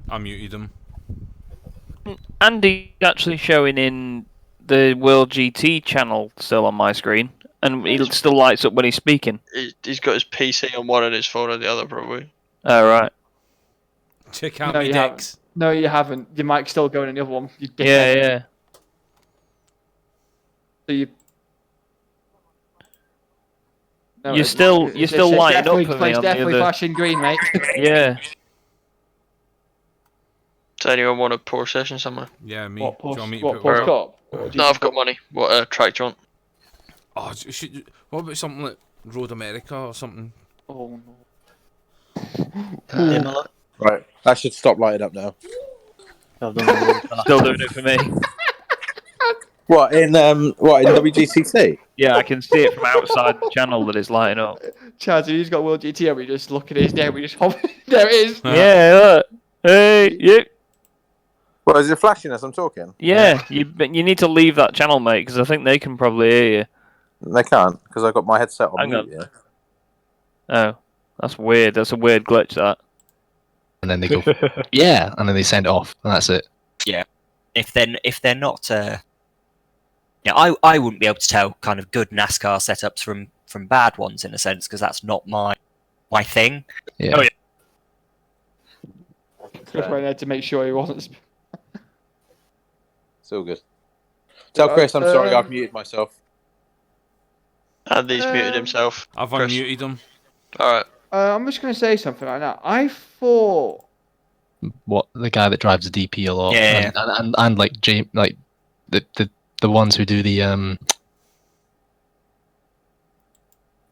I muted him. Andy's actually showing in the World GT channel still on my screen, and he still lights up when he's speaking. He's got his PC on one and his phone on the other, probably. Oh, right. Check out No, my you decks. No, you haven't. Your mic's still going in the other one. You dickhead. Yeah, yeah. So you. No, You're still lighting up definitely- for me it's on the definitely other. flashing green, mate. Yeah. Does anyone want a pour session somewhere? Yeah, me. What Do you want me to What put Porsche one? Cup? No, I've got money. What track do you want? Oh, what about something like Road America or something? Oh no. Imola. Right, that should stop lighting up now. I've done the- Still doing it for me. What in WGTC? Yeah, I can see it from outside the channel that it's lighting up. Chaz, he's got World GT and we just look at his name, we just hop. There it is. Yeah, look. Hey, you. Well, is it flashing as I'm talking? Yeah, you need to leave that channel, mate, because I think they can probably hear you. They can't because I got my headset on Hang on. mute. Oh, that's weird. That's a weird glitch, that. And then they go, yeah, and then they send it off, and that's it. Yeah. If they're not, yeah, I wouldn't be able to tell kind of good NASCAR setups from bad ones in a sense because that's not my thing. Yeah. Oh, yeah. Chris went there to make sure he wasn't. It's all good. Tell Chris I'm sorry I've muted myself. Andy's muted himself. I've Chris. unmuted him. Alright. I'm just going to say something right now. I thought. What, the guy that drives the DP a lot, Yeah. and like like the ones who do the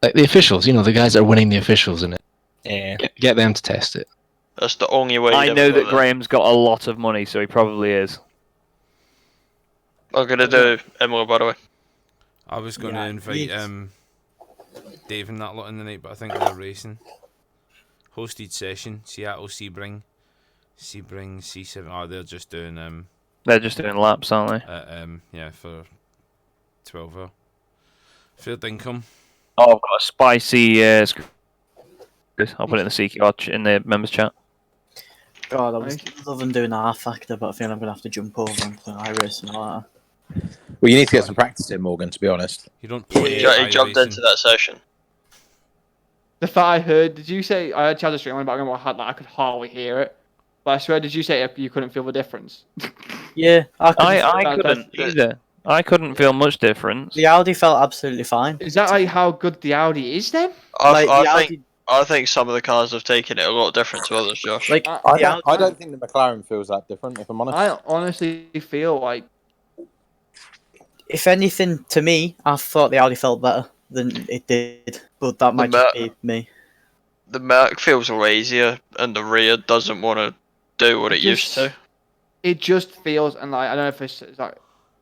like the officials, you know, the guys that are winning the officials in it. Yeah. Get them to test it. That's the only way. I you'd know ever that go Graham's got a lot of money, so he probably is. there. I'm gonna do Emma, by the way. I was going to invite Dave and that lot in the night, but I think they're racing. Hosted session, Seattle Sebring C7. Oh, they're just doing They're just doing laps, aren't they? yeah, for 12 hour. Fair income. Oh, I've got a spicy. I'll put it in the CQ in the members chat. God, I was loving doing the R factor, but I think I'm gonna have to jump over and play iracing later. Well, you need to get some practice in, Morgan. To be honest. You don't. He jumped into that session. The fact I heard, did you say I heard Chaz stream on, but I could hardly hear it. But I swear, did you say you couldn't feel the difference? Yeah, I couldn't either. I couldn't feel much difference. The Audi felt absolutely fine. Is that like how good the Audi is then? I think some of the cars have taken it a lot different to others, Josh. Like I don't think the McLaren feels that different. If I'm honest. I honestly feel like. If anything, to me, I thought the Audi felt better than it did, but that might just be me. The Merc feels a lot easier, and the rear doesn't want to do what it used to. It just feels, and like I don't know if it's like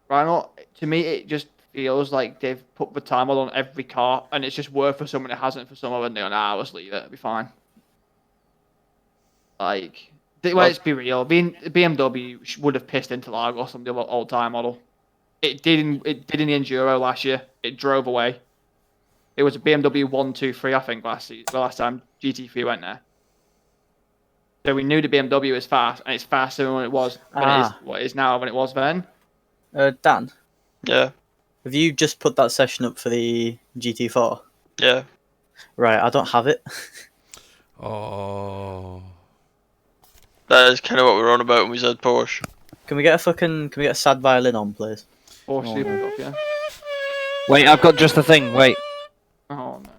right or not. To me, it just feels like they've put the time on every car, and it's just worked for someone that hasn't for some other. And they're like, nah, let's leave it. It'll be fine. Like, let's be real. BMW would have pissed into Lagos on the old time model. It did in the Enduro last year. It drove away. It was a BMW 123, I think, the last time GT3 went there. So we knew the BMW was fast, and it's faster than it was what it is now than it was then. Dan? Yeah. Have you just put that session up for the GT4? Yeah. Right, I don't have it. Oh. That is kind of what we were on about when we said Porsche. Can we get a sad violin on, please? Porsche sleeping up, yeah. Wait, I've got just the thing. Wait. Oh no.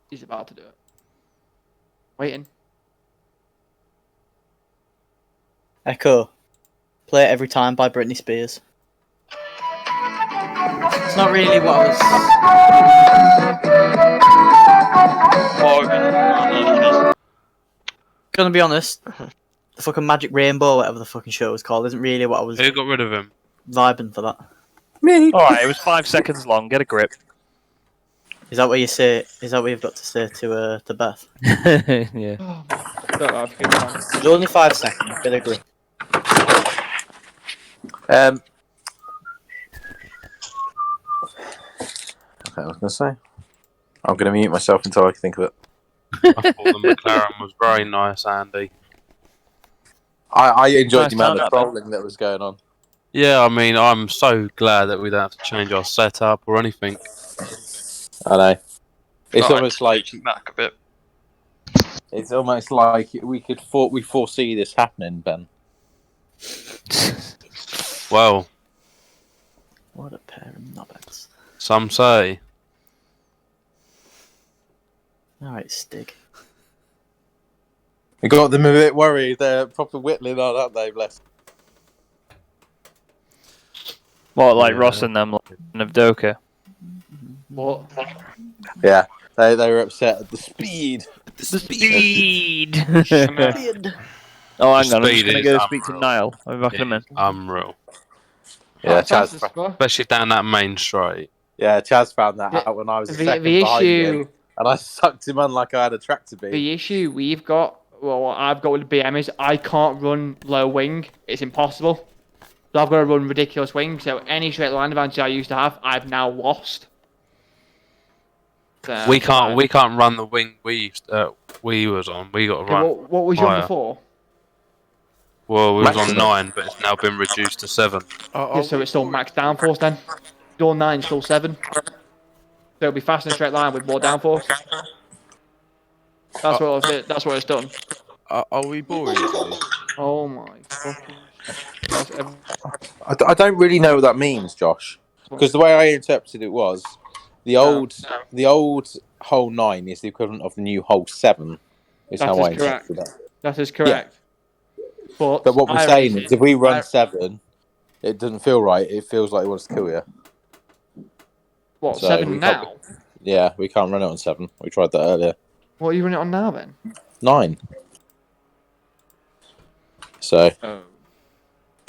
He's about to do it. Waiting. Echo. Play It Every Time by Britney Spears. It's not really what I was... Gonna be honest, the fucking Magic Rainbow, whatever the fucking show was called, isn't really what I was Who got rid of him? vibing for that. Me. Alright, it was 5 seconds long. Get a grip. Is that what you say? Is that what you've got to say to Beth? Yeah. Don't know if you can. It's only 5 seconds. Get a grip. Okay, I was gonna say. I'm gonna mute myself until I can think of it. I thought the McLaren was very nice, Andy. I enjoyed Nice the amount sound of out there. trolling that was going on. Yeah, I mean, I'm so glad that we don't have to change our setup or anything. I know. It's Right, almost like back a bit. we foresee this happening, Ben. Well, What a pair of knobheads. some say. Alright, Stig. We got them a bit worried. They're proper whittling on, aren't they, bless? What, like Yeah. Ross and them, like, of Doka? What? Yeah, they were upset at the speed. The speed! Speed. Oh, hang on, I'm Speed just gonna is go speak to unreal. Niall. I'll be back in a minute. Unreal. Yeah, Fast Chaz. as fuck. Especially down that main straight. Yeah, Chaz found that The- out when I was a The, second the behind issue, him, and I sucked him on like I had a tractor beam. the issue we've got, well, what I've got with the BM is I can't run low wing. It's impossible. So I've got to run ridiculous wing. So any straight line advantage I used to have, I've now lost. So, We can't run the wing we was on. We got to Okay, run. what was you on higher. before? Well, we was on Maximum. 9, but it's now been reduced to 7. Yeah, so it's still max downforce then. Your 9 still 7. So it'll be faster in straight line with more downforce. That's what that's what it's done. Are we boring you? Oh my fucking. That's I don't really know what that means, Josh, because the way I interpreted it was the old hole 9 is the equivalent of the new hole 7. Is That how is I correct. interpreted that. That is correct. But But what we're saying is, if we run I- 7, it doesn't feel right. It feels like it wants to kill you. What, So 7 we now? can't- Yeah, we can't run it on 7. We tried that earlier. What are you running it on now then? 9. So, Oh.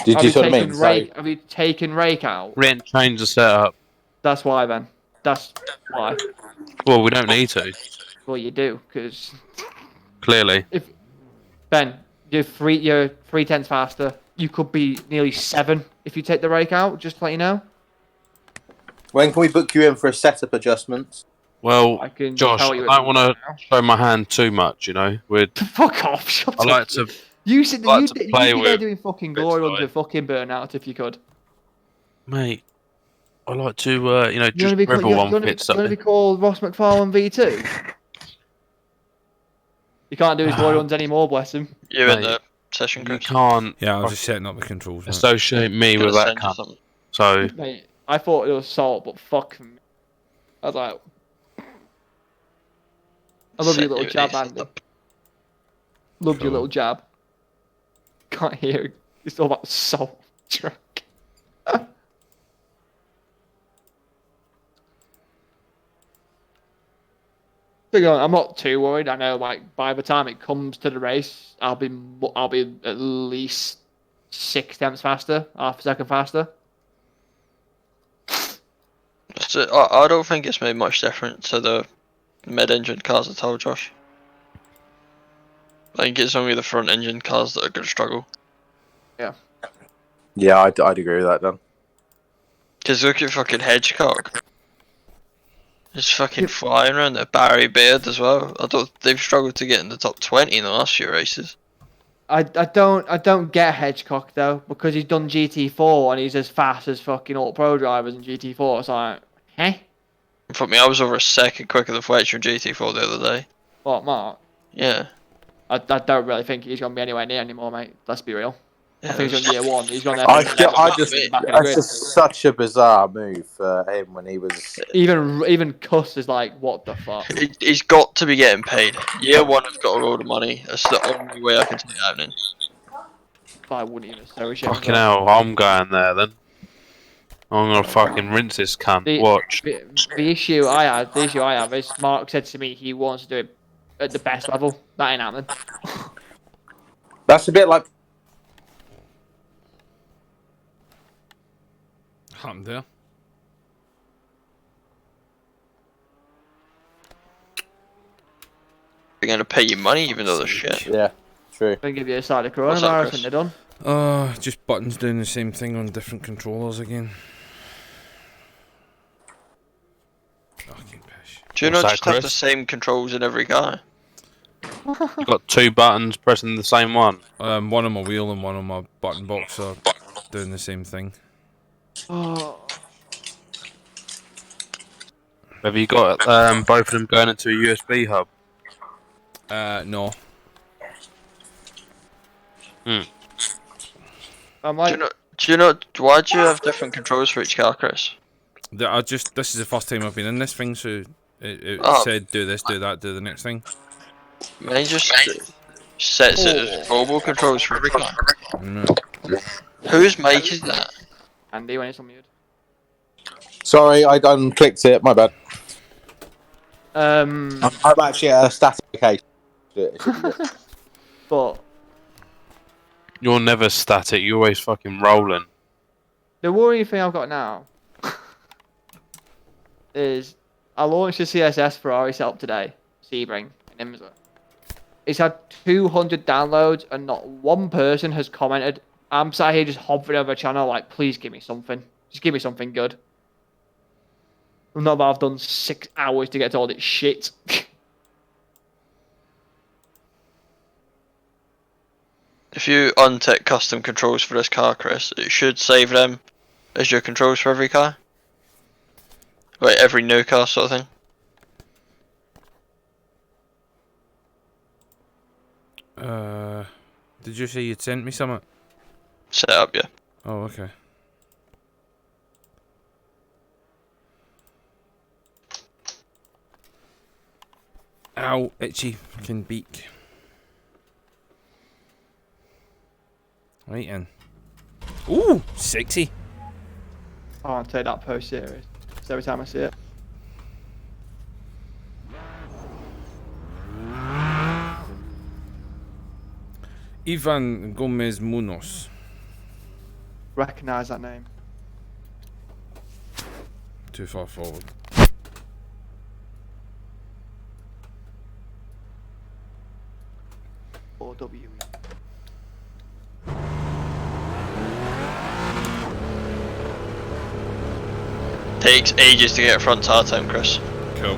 did you see what I mean? Have you taken rake out? We didn't change the setup. That's why then. That's why. Well, we don't need to. Well, you do, because Clearly. if Ben, you're 3/10 faster. You could be nearly 7 if you take the rake out. Just to let you know. When can we book you in for a setup adjustment? Well, I can Josh, tell I you don't want to show my hand too much, you know. Fuck off! Shut I up. like to. You sit like you to you'd play be there with doing fucking bits glory runs like- with fucking burnout if you could. Mate, I like to, you know, You just want to be, dribble on bits you wanna be something. called Ross McFarlane V2? You can't do his glory runs anymore, bless him. You're in Mate, the session, You Chris. can't Yeah, I was just setting up the controls. Mate. associate me Gonna with that send you cunt. something. So, Mate, I thought it was salt, but fuck me. I was like, I love your Send little you jab, these Andy. up. Loved your Cool. little jab. Can't hear it. It's all about salt truck. I'm not too worried. I know, like, by the time it comes to the race, I'll be at least 6 tenths faster, half a second faster. So, I don't think it's made much difference to the mid-engine cars at all, Josh. I think it's only the front-engine cars that are going to struggle. Yeah, I'd agree with that, Dan. Because look at fucking Hedgecock. He's fucking flying around there. Barry Beard as well. They've struggled to get in the top 20 in the last few races. I don't get Hedgecock though, because he's done GT4 and he's as fast as fucking all pro drivers in GT4. It's like, For me, I was over a second quicker than Fletcher in GT4 the other day. What, Mark? Yeah. I don't really think he's gonna be anywhere near anymore, mate. Let's be real. Yeah, I think he's on year 1. He's gone there. That's just such a bizarre move for him when he was. Even Cuss is like, what the fuck? He's got to be getting paid. Year 1 has got a load of money. That's the only way I can see it happening. I wouldn't even associate. fucking hell, I'm going there then. I'm gonna fucking rinse this cunt. Watch. The issue I have is Mark said to me he wants to do it at the best level. That ain't happening. That's a bit like. Happened there. They're going to pay you money even though they're shit. Yeah, true. They give you a side of What's up, coronavirus Chris? when they're done. Just buttons doing the same thing on different controllers again. Fucking pish. Do you What's not that, just have the Chris? same controls in every car? You've got 2 buttons pressing the same one. One on my wheel and one on my button box are doing the same thing. Oh, Have you got both of them going into a USB hub? No. I'm like, Do you know why do you have different controls for each car, Chris? This is the first time I've been in this thing, so it Oh. said do this, do that, do the next thing. Mine just sets it as global controls for every car. No. Whose mic is that? Andy, when it's on mute. Sorry, I unclicked it. My bad. Um, I'm actually at a static location. but You're never static, you're always fucking rolling. the worrying thing I've got now is I launched the CSS Ferrari setup today, Sebring in Imsa. It's had 200 downloads and not one person has commented. I'm sat here just hovering over a channel like, please give me something. Just give me something good. Not that I've done 6 hours to get to all this shit. If you untick custom controls for this car, Chris, it should save them as your controls for every car. Like every new car sort of thing. Did you say you'd sent me something? Set up, yeah. Oh, okay. Ow, itchy fucking beak. Right in. Ooh, sexy. I want to take that post serious. It's every time I see it. Ivan Gomez Munoz. Recognise that name. Too far forward. Or W. Takes ages to get front tire time, Chris. Cool.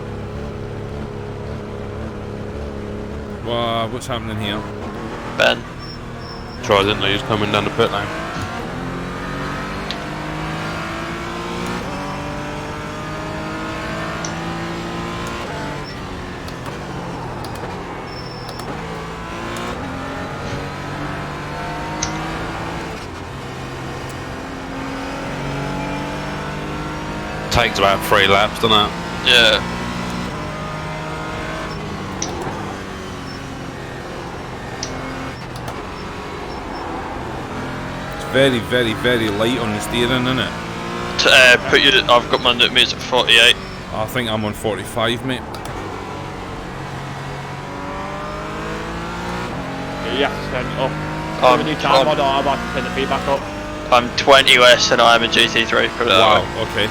Well, what's happening here? Ben. Try, didn't they? He's coming down the pit lane. Takes about 3 laps, doesn't it? Yeah. It's very, very, very light on the steering, isn't it? I've got my newtonmeters at 48. I think I'm on 45, mate. You have to turn it up. I'm, New time mod, I'm about to turn the feedback up. I'm 20 less than I am in GT3. Put it that Wow, way. okay.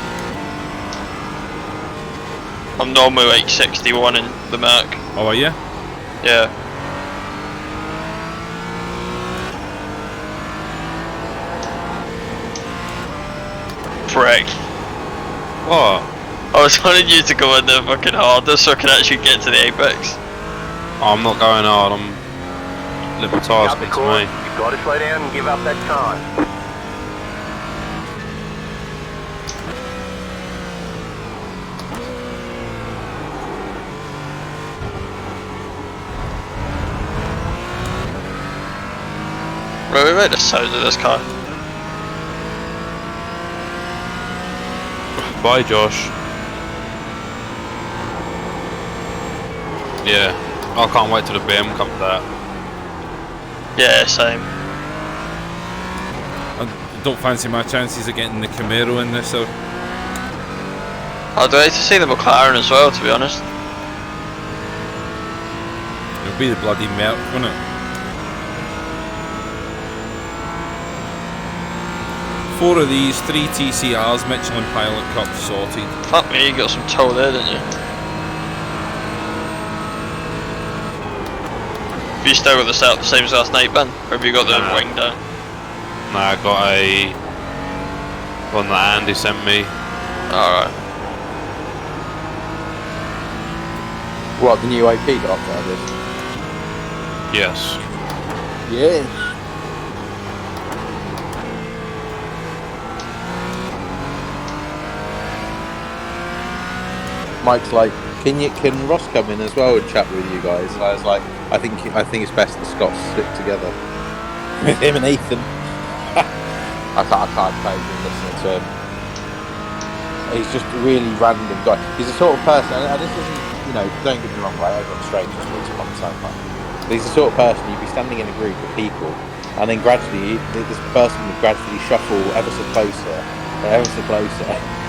I'm normally like 61 in the Merc. Oh, are you? Yeah. Frick. What? I was wanting you to go in the fucking harder so I can actually get to the apex. Oh, I'm not going hard, I'm... Let my tyres Out the get to course, me. you've got to slow down and give up that time. Right, we made the sound of this car. Bye, Josh. Yeah, I can't wait till the BM comes out. Yeah, same. I don't fancy my chances of getting the Camaro in this, so... I'd like to see the McLaren as well, to be honest. It'll be the bloody Merc, won't it? 4 of these, 3 TCRs, Michelin Pilot Cop sorted. Fuck me, you got some tow there, didn't you? Have you still got the setup the same as last night, Ben? Or have you got the wing down? Nah, I got a one that Andy sent me. Alright. What, the new AP got upgraded? Yes. Yeah. Mike's like, can Ross come in as well and chat with you guys? And I was like, I think it's best the Scots stick together with him and Ethan. I can't play him listening to him. He's just a really random guy. He's the sort of person, and this isn't, you know, don't get me wrong, right? Everyone's strangers to each other on the same time. But he's the sort of person you'd be standing in a group of people, and then gradually this person would gradually shuffle ever so closer,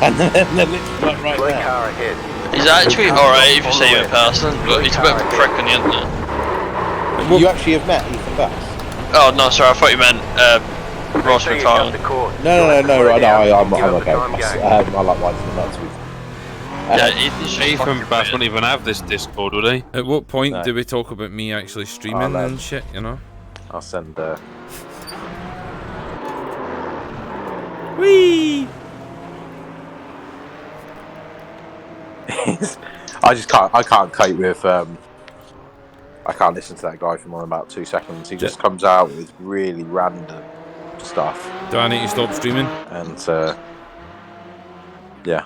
and then they're literally like right there. Car ahead. He's actually alright if you see him in person, but he's a bit of a prick on the internet. You actually have met Ethan Bass? Oh no, sorry, I thought you meant Ross McFarlane. No, I'm okay. I like wiping them nuts with. Yeah, Ethan Bass wouldn't even have this Discord, would he? At what point do we talk about me actually streaming and shit, you know? I'll send Whee! I can't cope with I can't listen to that guy for more than about 2 seconds. He just comes out with really random stuff. Do I need to stop streaming? And yeah.